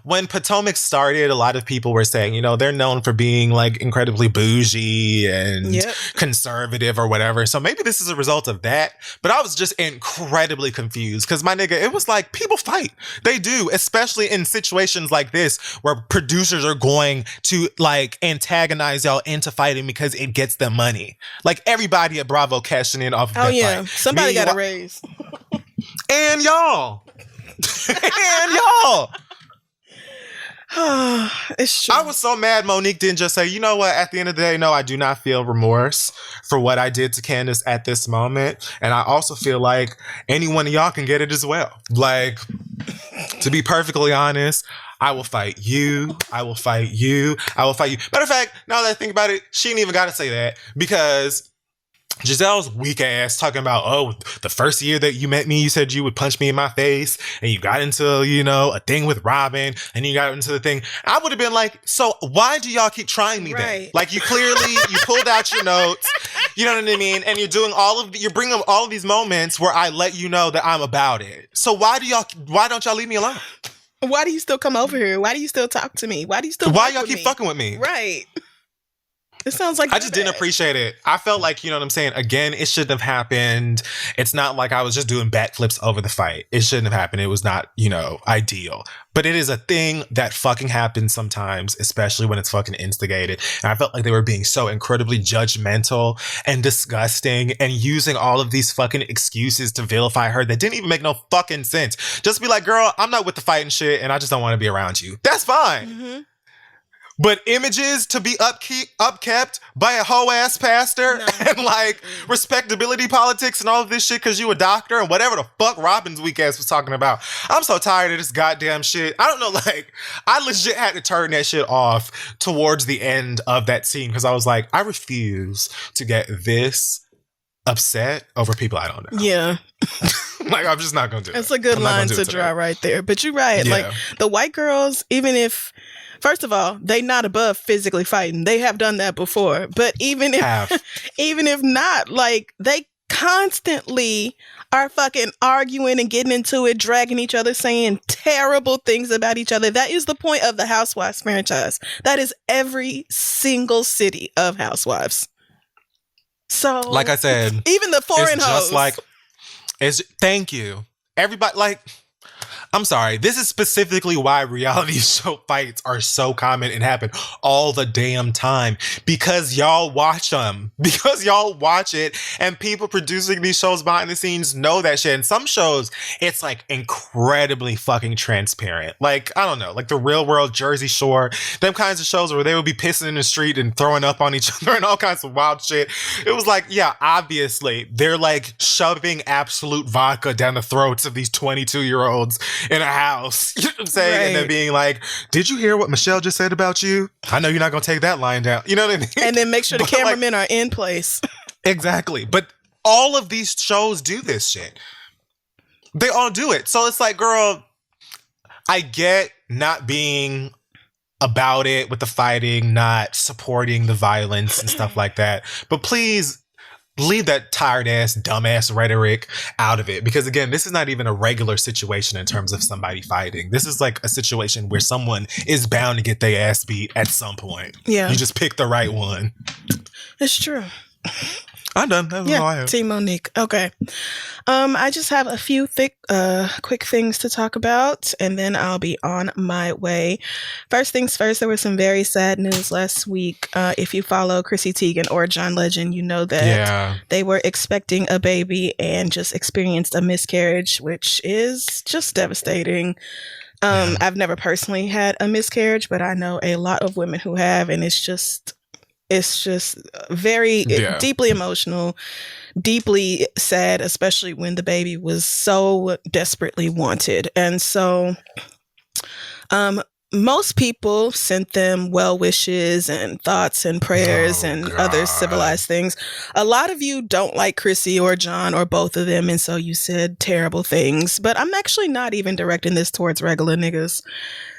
when Potomac started, a lot of people were saying, they're known for being, incredibly bougie and conservative or whatever. So maybe this is a result of that. But I was just incredibly confused because, my nigga, it was like, people fight. They do, especially in situations like this where producers are going to, antagonize y'all into fighting because it gets them money. Like, everybody at Bravo cashing in off of that fight. Somebody got a raise. And y'all. It's true. I was so mad Monique didn't just say, you know what, at the end of the day, no, I do not feel remorse for what I did to Candace at this moment. And I also feel like any one of y'all can get it as well. To be perfectly honest, I will fight you. I will fight you. I will fight you. Matter of fact, now that I think about it, she ain't even got to say that, because Giselle's weak ass talking about, the first year that you met me, you said you would punch me in my face, and you got into, a thing with Robin, and you got into the thing. I would have been like, so why do y'all keep trying me then? You clearly, you pulled out your notes, you know what I mean? And you're doing you're bringing up all of these moments where I let you know that I'm about it. So why don't y'all leave me alone? Why do you still come over here? Why do you still talk to me? Why y'all keep fucking with me? Right. It sounds like I just didn't appreciate it. I felt like, you know what I'm saying? Again, it shouldn't have happened. It's not like I was just doing backflips over the fight. It shouldn't have happened. It was not, ideal. But it is a thing that fucking happens sometimes, especially when it's fucking instigated. And I felt like they were being so incredibly judgmental and disgusting and using all of these fucking excuses to vilify her that didn't even make no fucking sense. Just be like, girl, I'm not with the fighting shit and I just don't want to be around you. That's fine. Mm-hmm. But images to be upkept by a hoe ass pastor and respectability politics and all of this shit because you a doctor and whatever the fuck Robin's weak ass was talking about. I'm so tired of this goddamn shit. I don't know, I legit had to turn that shit off towards the end of that scene because I was like, I refuse to get this upset over people I don't know. Yeah. Like, I'm just not going to do it. It's a good line to draw right there. But you're right. Yeah. Like, the white girls, even if, first of all, they not above physically fighting. They have done that before. But even if not, like, they constantly are fucking arguing and getting into it, dragging each other, saying terrible things about each other. That is the point of the Housewives franchise. That is every single city of Housewives. So, like I said, even the foreign it's hoes. just like, thank you. Everybody, like, I'm sorry. This is specifically why reality show fights are so common and happen all the damn time. Because y'all watch them. Because y'all watch it. And people producing these shows behind the scenes know that shit. And some shows, it's like incredibly fucking transparent. Like, I don't know, like The Real World, Jersey Shore, them kinds of shows where they would be pissing in the street and throwing up on each other and all kinds of wild shit. It was like, yeah, obviously, they're like shoving absolute vodka down the throats of these 22-year-olds in a house, you know what I'm saying? Right. And then being like, did you hear what Michelle just said about you? I know you're not going to take that line down. You know what I mean? And then make sure the cameramen are in place. Exactly. But all of these shows do this shit. They all do it. So it's like, girl, I get not being about it with the fighting, not supporting the violence and stuff like that. But please, leave that tired ass, dumbass rhetoric out of it. Because again, this is not even a regular situation in terms of somebody fighting. This is like a situation where someone is bound to get their ass beat at some point. Yeah. You just pick the right one. It's true. I'm done. That's all I have. Team Monique. Okay. I just have a few quick things to talk about, and then I'll be on my way. First things first, there was some very sad news last week. If you follow Chrissy Teigen or John Legend, you know that they were expecting a baby and just experienced a miscarriage, which is just devastating. I've never personally had a miscarriage, but I know a lot of women who have, and it's just very deeply emotional, deeply sad, especially when the baby was so desperately wanted. And so most people sent them well wishes and thoughts and prayers other civilized things. A lot of you don't like Chrissy or John or both of them, and so you said terrible things. But I'm actually not even directing this towards regular niggas.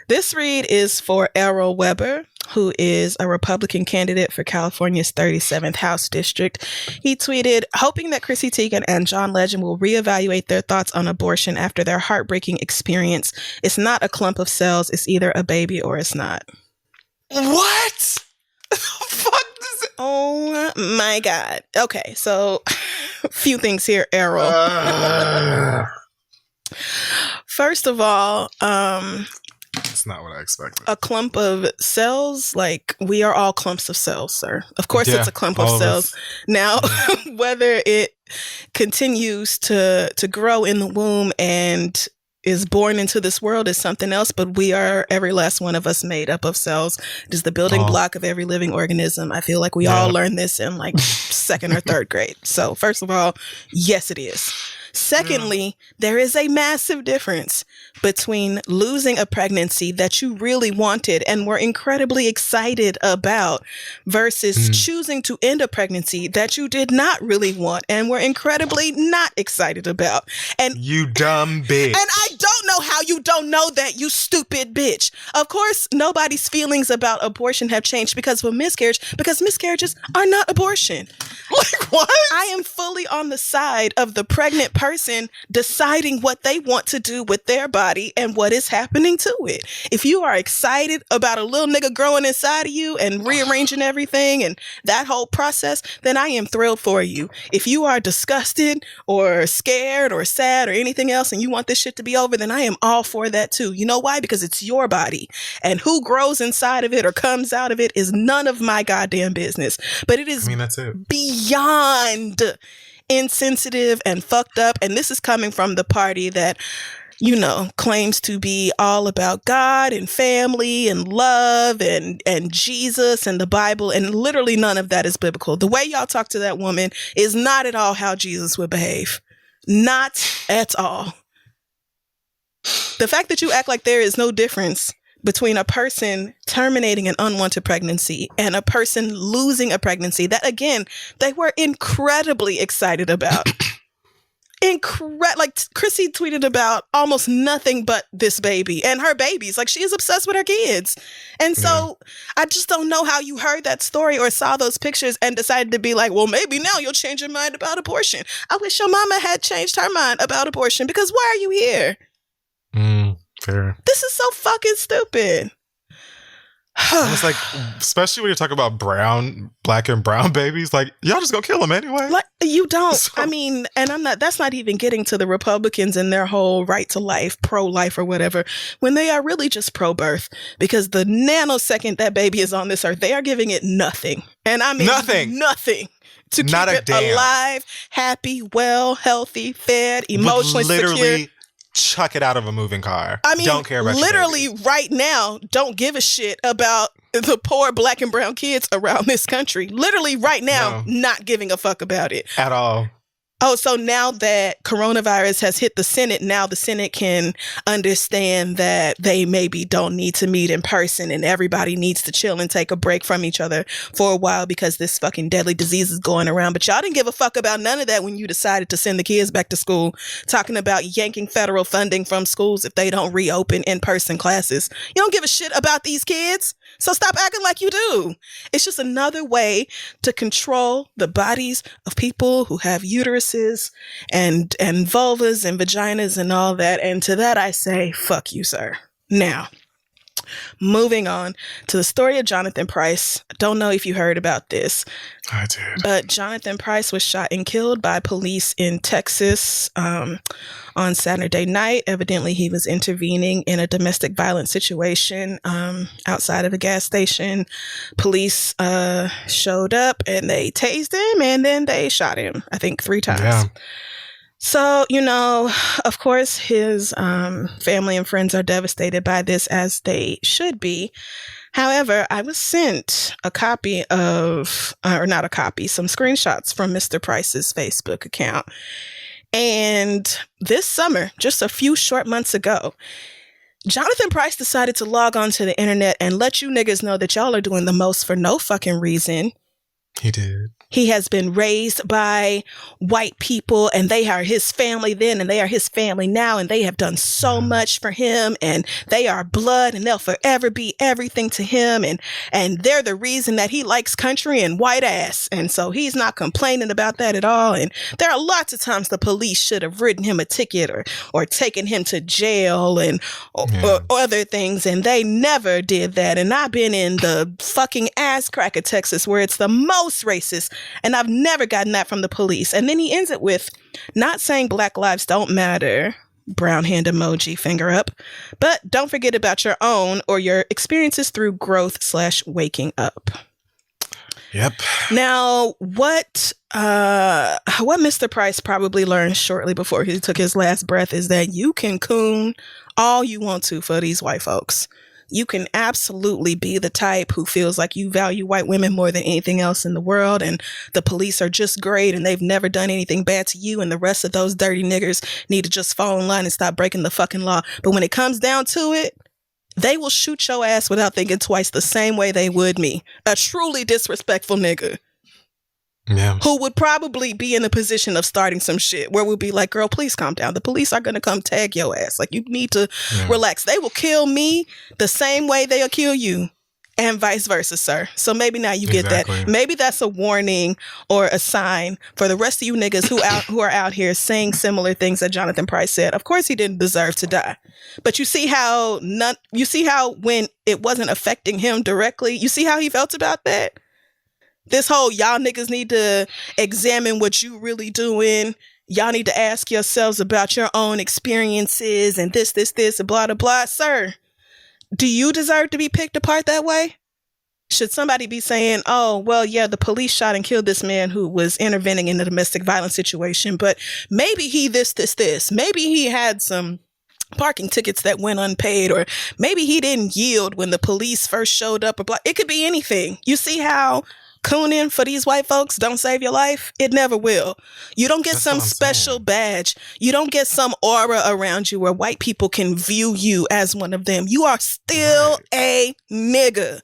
This read is for Errol Weber, who is a Republican candidate for California's 37th House District. He tweeted, hoping that Chrissy Teigen and John Legend will reevaluate their thoughts on abortion after their heartbreaking experience. It's not a clump of cells. It's either a baby or it's not. What? Fuck this? Oh my God. Okay, so a few things here, Errol. First of all, That's not what I expected. A clump of cells, like, we are all clumps of cells, sir. Of course it's a clump of cells. Now, whether it continues to grow in the womb and is born into this world is something else, but we are, every last one of us, made up of cells. It is the building block of every living organism. I feel like we all learned this in like second or third grade. So first of all, yes, it is. Secondly, there is a massive difference between losing a pregnancy that you really wanted and were incredibly excited about versus choosing to end a pregnancy that you did not really want and were incredibly not excited about. And you dumb bitch. And I don't know how you don't know that, you stupid bitch. Of course, nobody's feelings about abortion have changed because of a miscarriage, because miscarriages are not abortion. Like, what? I am fully on the side of the pregnant person deciding what they want to do with their body and what is happening to it. If you are excited about a little nigga growing inside of you and rearranging everything and that whole process, then I am thrilled for you. If you are disgusted or scared or sad or anything else and you want this shit to be over, then I am all for that too. You know why? Because it's your body, and who grows inside of it or comes out of it is none of my goddamn business. But it is that's it. Beyond insensitive and fucked up. And this is coming from the party that, you know, claims to be all about God and family and love and Jesus and the Bible. And literally none of that is biblical. The way y'all talk to that woman is not at all how Jesus would behave. Not at all. The fact that you act like there is no difference between a person terminating an unwanted pregnancy and a person losing a pregnancy that, again, they were incredibly excited about. Like Chrissy tweeted about almost nothing but this baby and her babies. Like, she is obsessed with her kids. And so I just don't know how you heard that story or saw those pictures and decided to be like, well, maybe now you'll change your mind about abortion. I wish your mama had changed her mind about abortion, because why are you here? Fair. This is so fucking stupid. It's like, especially when you talk about black and brown babies, like, y'all just go kill them anyway. Like, you don't. So, I mean, and that's not even getting to the Republicans and their whole right to life, pro-life or whatever, when they are really just pro-birth, because the nanosecond that baby is on this earth, they are giving it nothing. And I mean nothing to keep it alive, happy, well, healthy, fed, emotionally secure. Chuck it out of a moving car. I mean, don't care about literally right now, don't give a shit about the poor black and brown kids around this country. Literally right now, not giving a fuck about it. At all. Oh, so now that coronavirus has hit the Senate, now the Senate can understand that they maybe don't need to meet in person and everybody needs to chill and take a break from each other for a while because this fucking deadly disease is going around. But y'all didn't give a fuck about none of that when you decided to send the kids back to school, talking about yanking federal funding from schools if they don't reopen in-person classes. You don't give a shit about these kids. So stop acting like you do. It's just another way to control the bodies of people who have uteruses and vulvas and vaginas and all that. And to that I say, fuck you, sir. Now, moving on to the story of Jonathan Price. I don't know if you heard about this. I did. But Jonathan Price was shot and killed by police in Texas on Saturday night. Evidently, he was intervening in a domestic violence situation outside of a gas station. Police showed up and they tased him and then they shot him, I think 3 times. Yeah. So, you know, of course, his family and friends are devastated by this, as they should be. However, I was sent a copy of, or not a copy, some screenshots from Mr. Price's Facebook account. And this summer, just a few short months ago, Jonathan Price decided to log onto the internet and let you niggas know that y'all are doing the most for no fucking reason. He did. He has been raised by white people and they are his family then and they are his family now, and they have done so much for him and they are blood and they'll forever be everything to him, and they're the reason that he likes country and white ass, and so he's not complaining about that at all. And there are lots of times the police should have written him a ticket or taken him to jail and or other things, and they never did that. And I've been in the fucking ass crack of Texas where it's the most racist, and I've never gotten that from the police. And then he ends it with not saying Black lives don't matter, brown hand emoji, finger up, but don't forget about your own or your experiences through growth/waking up. Yep. Now, what Mr. Price probably learned shortly before he took his last breath is that you can coon all you want to for these white folks. You can absolutely be the type who feels like you value white women more than anything else in the world, and the police are just great and they've never done anything bad to you, and the rest of those dirty niggers need to just fall in line and stop breaking the fucking law. But when it comes down to it, they will shoot your ass without thinking twice, the same way they would me, a truly disrespectful nigga. Yeah. Who would probably be in a position of starting some shit where we'll be like, girl, please calm down. The police are going to come tag your ass. Like, you need to relax. They will kill me the same way they'll kill you, and vice versa, sir. So maybe now you get that. Maybe that's a warning or a sign for the rest of you niggas who are out here saying similar things that Jonathan Price said. Of course, he didn't deserve to die. But you see how when it wasn't affecting him directly, you see how he felt about that? This whole y'all niggas need to examine what you really doing. Y'all need to ask yourselves about your own experiences and this, and blah, blah, blah. Sir, do you deserve to be picked apart that way? Should somebody be saying, oh, well, yeah, the police shot and killed this man who was intervening in a domestic violence situation, but maybe he this. Maybe he had some parking tickets that went unpaid, or maybe he didn't yield when the police first showed up, or blah. It could be anything. You see how cocooning for these white folks don't save your life. It never will. You don't get That's some what I'm special saying. badge. You don't get some aura around you where white people can view you as one of them. You are still a nigga.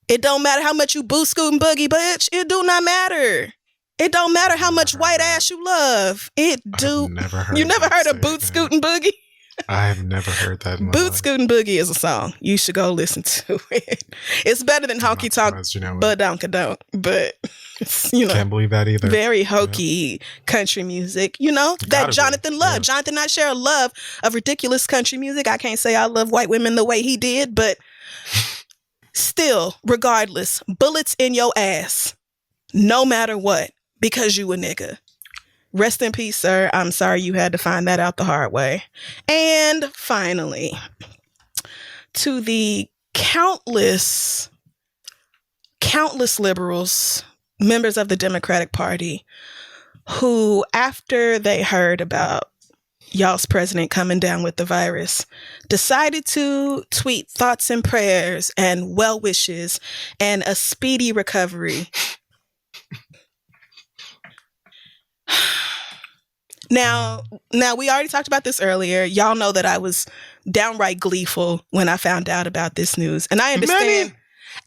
It don't matter how much you boo scoot and boogie, bitch. It do not matter. It don't matter how much white ass you love. It do. You never heard of boot scoot and boogie? I've never heard that in my Boot life. Scootin' Boogie is a song. You should go listen to it. It's better than Honky Tonk, but don't. But Can't believe that either. very hokey country music. You know that Jonathan Love. Yeah. Jonathan and I share a love of ridiculous country music. I can't say I love white women the way he did, but still, regardless, bullets in your ass, no matter what, because you a nigga. Rest in peace, sir. I'm sorry you had to find that out the hard way. And finally, to the countless liberals, members of the Democratic Party, who, after they heard about y'all's president coming down with the virus, decided to tweet thoughts and prayers and well wishes and a speedy recovery. Now, we already talked about this earlier. Y'all know that I was downright gleeful when I found out about this news. And I understand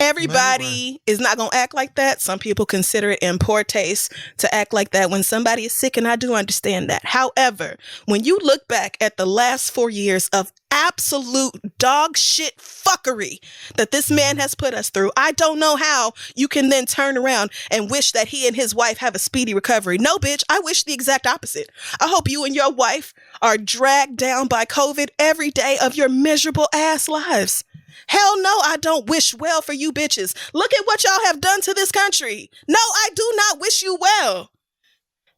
everybody is not going to act like that. Some people consider it in poor taste to act like that when somebody is sick, and I do understand that. However, when you look back at the last 4 years of absolute dog shit fuckery that this man has put us through, I don't know how you can then turn around and wish that he and his wife have a speedy recovery. No, bitch, I wish the exact opposite. I hope you and your wife are dragged down by COVID every day of your miserable ass lives. Hell no, I don't wish well for you bitches. Look at what y'all have done to this country. No, I do not wish you well.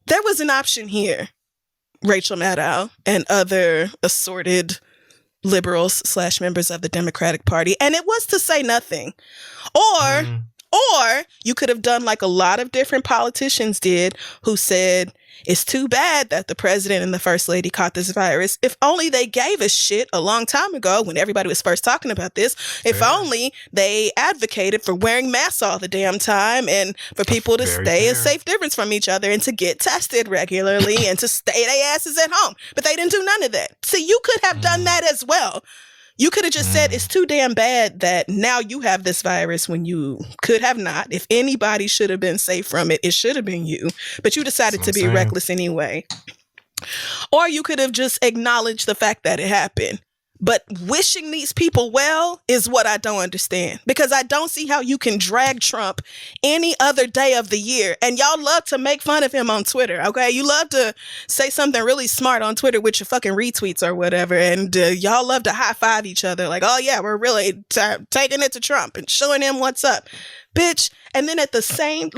There was an option here, Rachel Maddow and other assorted liberals / members of the Democratic Party, and it was to say nothing. Or you could have done like a lot of different politicians did, who said, it's too bad that the president and the first lady caught this virus. If only they gave a shit a long time ago when everybody was first talking about this. If only they advocated for wearing masks all the damn time and for people to stay a safe distance from each other and to get tested regularly and to stay their asses at home. But they didn't do none of that. See, you could have done that as well. You could have just said it's too damn bad that now you have this virus when you could have not. If anybody should have been safe from it, it should have been you. But you decided to be reckless anyway. Or you could have just acknowledged the fact that it happened. But wishing these people well is what I don't understand. Because I don't see how you can drag Trump any other day of the year. And y'all love to make fun of him on Twitter, okay? You love to say something really smart on Twitter with your fucking retweets or whatever. And y'all love to high-five each other. Like, oh yeah, we're really taking it to Trump and showing him what's up. Bitch. And then at the same,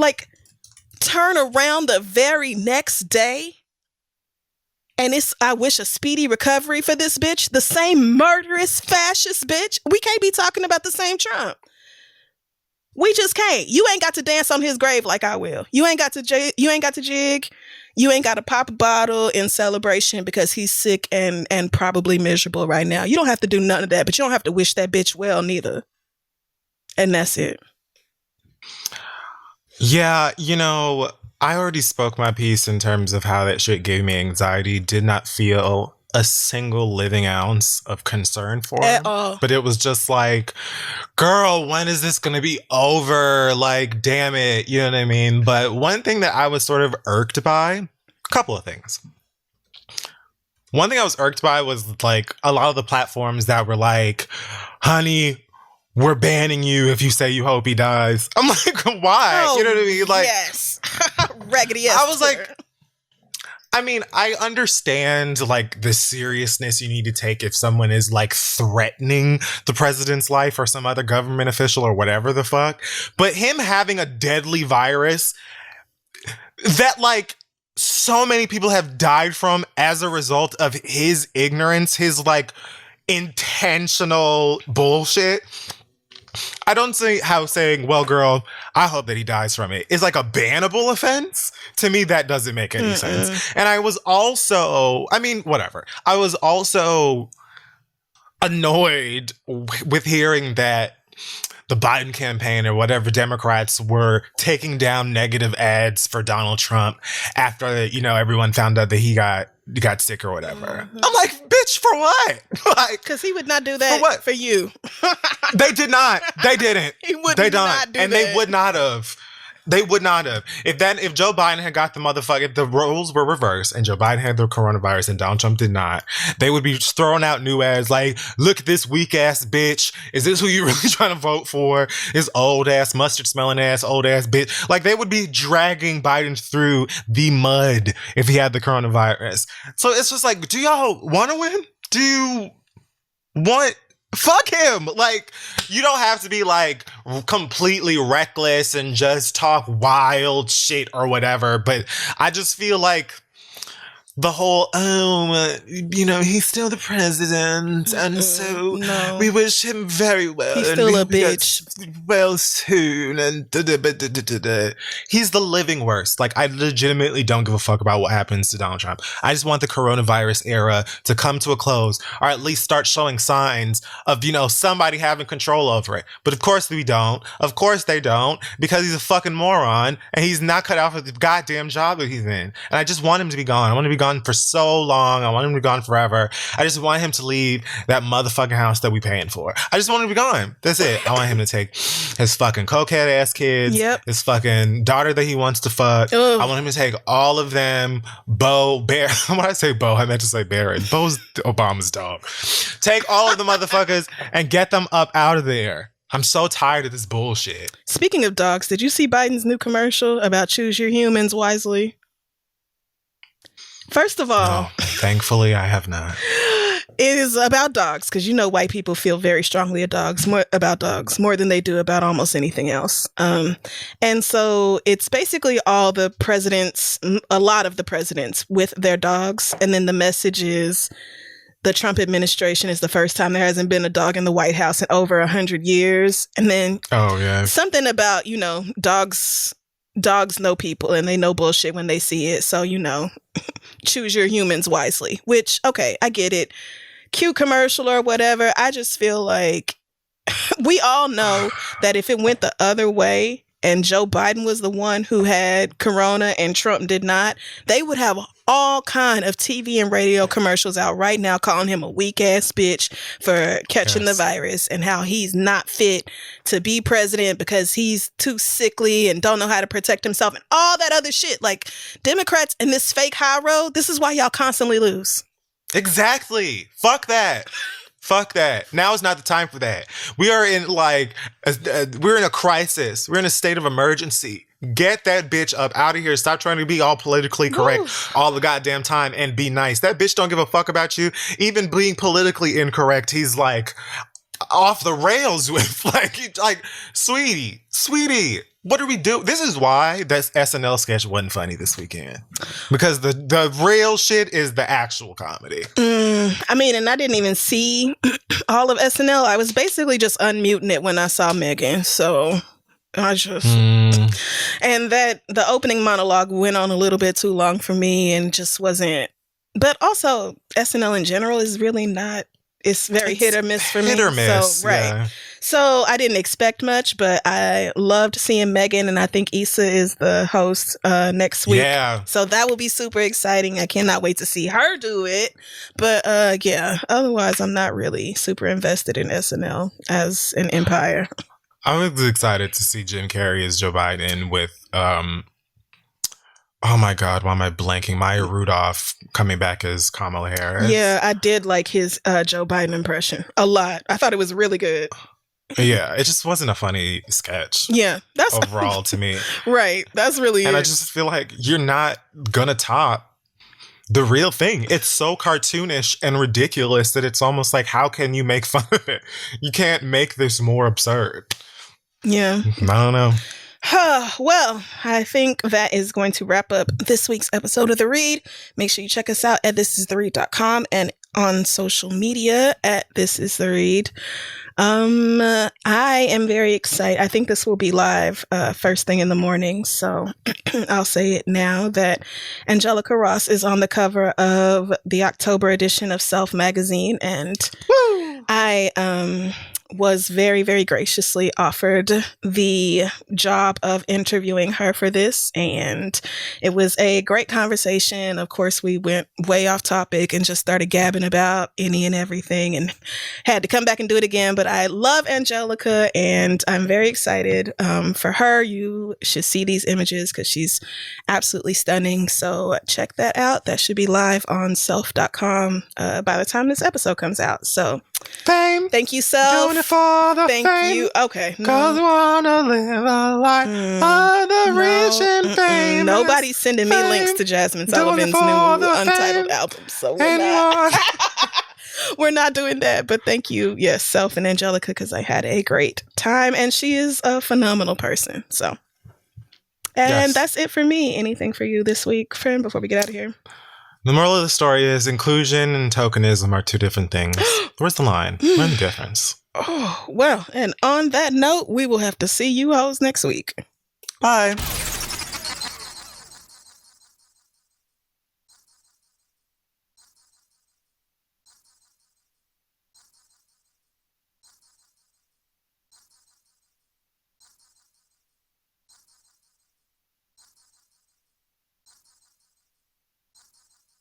turn around the very next day, and I wish a speedy recovery for this bitch, the same murderous fascist bitch. We can't be talking about the same Trump. We just can't. You ain't got to dance on his grave like I will. You ain't got to jig. You ain't got to pop a bottle in celebration because he's sick and probably miserable right now. You don't have to do none of that, but you don't have to wish that bitch well neither. And that's it. Yeah, I already spoke my piece in terms of how that shit gave me anxiety. Did not feel a single living ounce of concern for him. At all. But it was just like, girl, when is this going to be over? Like, damn it. You know what I mean? But one thing that I was sort of irked by, a couple of things. One thing I was irked by was like a lot of the platforms that were like, honey, we're banning you if you say you hope he dies. I'm like, why? Oh, you know what I mean? Like, yes. Raggedy ass. I was like, I mean, I understand like the seriousness you need to take if someone is like threatening the president's life or some other government official or whatever the fuck. But him having a deadly virus that like so many people have died from as a result of his ignorance, his like intentional bullshit. I don't see how saying, well, girl, I hope that he dies from it is like a bannable offense. To me, that doesn't make any sense. And I was also, whatever. I was also annoyed with hearing that the Biden campaign or whatever Democrats were taking down negative ads for Donald Trump after, you know, everyone found out that he got sick or whatever. Mm-hmm. I'm like, bitch, for what? Like, because he would not do that for what? for you. They did not. They didn't. He would They don't. not do and that. they would not have. They would not have. If Joe Biden had got the motherfucker, if the roles were reversed and Joe Biden had the coronavirus and Donald Trump did not, they would be throwing out new ads like, look at this weak ass bitch. Is this who you really trying to vote for? This old ass, mustard smelling ass, old ass bitch. Like, they would be dragging Biden through the mud if he had the coronavirus. So it's just like, do y'all want to win? Do you want... Fuck him. Like, you don't have to be like completely reckless and just talk wild shit or whatever. But I just feel like the whole, you know, he's still the president. And so we wish him very well. He's still a bitch. Well soon. And he's the living worst. Like, I legitimately don't give a fuck about what happens to Donald Trump. I just want the coronavirus era to come to a close, or at least start showing signs of, you know, somebody having control over it. But of course we don't. Of course they don't, because he's a fucking moron and he's not cut out for the goddamn job that he's in. And I just want him to be gone. I want him to be gone for so long. I want him to be gone forever. I just want him to leave that motherfucking house that we paying for. I just want him to be gone. That's it. I want him to take his fucking cokehead ass kids, his fucking daughter that he wants to fuck. Ugh. I want him to take all of them. Bear. When I say Bo, I meant to say Barrett. Bo's Obama's dog. Take all of the motherfuckers and get them up out of there. I'm so tired of this bullshit. Speaking of dogs, did you see Biden's new commercial about choose your humans wisely? First of all, no, thankfully I have not. It is about dogs, because you know white people feel very strongly about dogs more than they do about almost anything else. And so it's basically all the presidents, a lot of the presidents with their dogs. And then the message is the Trump administration is the first time there hasn't been a dog in the White House in over 100 years. And then something about, you know, dogs know people and they know bullshit when they see it. So, you know, choose your humans wisely, which, okay, I get it. Cute commercial or whatever. I just feel like we all know that if it went the other way and Joe Biden was the one who had corona and Trump did not, they would have all kind of TV and radio commercials out right now calling him a weak ass bitch for catching the virus and how he's not fit to be president because he's too sickly and don't know how to protect himself and all that other shit. Like, Democrats in this fake high road, this is why y'all constantly lose. Exactly. Fuck that. Fuck that. Now is not the time for that. We are in we're in a crisis. We're in a state of emergency. Get that bitch up out of here. Stop trying to be all politically correct all the goddamn time and be nice. That bitch don't give a fuck about you. Even being politically incorrect, he's like off the rails with like, sweetie, what do we do? This is why that SNL sketch wasn't funny this weekend. Because the real shit is the actual comedy. I mean, and I didn't even see all of SNL. I was basically just unmuting it when I saw Megan. So I just... And that the opening monologue went on a little bit too long for me and just wasn't... But also, SNL in general is really not... It's hit or miss for me. Hit or miss, so, right. Yeah. So I didn't expect much, but I loved seeing Megan, and I think Issa is the host next week. Yeah. So that will be super exciting. I cannot wait to see her do it. But yeah, otherwise I'm not really super invested in SNL as an empire. I was excited to see Jim Carrey as Joe Biden with oh my God, why am I blanking? Maya Rudolph coming back as Kamala Harris. Yeah, I did like his Joe Biden impression a lot. I thought it was really good. Yeah, it just wasn't a funny sketch. Yeah, that's overall to me. Right, that's really and it. I just feel like you're not gonna top the real thing. It's so cartoonish and ridiculous that it's almost like, how can you make fun of it? You can't make this more absurd. Yeah. I don't know. Well, I think that is going to wrap up this week's episode of The Read. Make sure you check us out at thisistheread.com and on social media at thisistheread. I am very excited. I think this will be live first thing in the morning. So I'll say it now that Angelica Ross is on the cover of the October edition of Self magazine. And I was very, very graciously offered the job of interviewing her for this. And it was a great conversation. Of course, we went way off topic and just started gabbing about any and everything and had to come back and do it again. But I love Angelica and I'm very excited for her. You should see these images because she's absolutely stunning. So check that out. That should be live on self.com by the time this episode comes out. So Fame. thank you, Self. Doing it for the Thank fame. you. Okay. Cause we wanna live a life of the rich and famous. Nobody's sending me links to Jazmine Sullivan's new untitled album. So we're not doing that. But thank you, yes, Self and Angelica, because I had a great time. And she is a phenomenal person. So, and that's it for me. Anything for you this week, friend, before we get out of here? The moral of the story is inclusion and tokenism are two different things. Where's the line? Where's the difference? Oh, well, and on that note, we will have to see you hoes next week. Bye.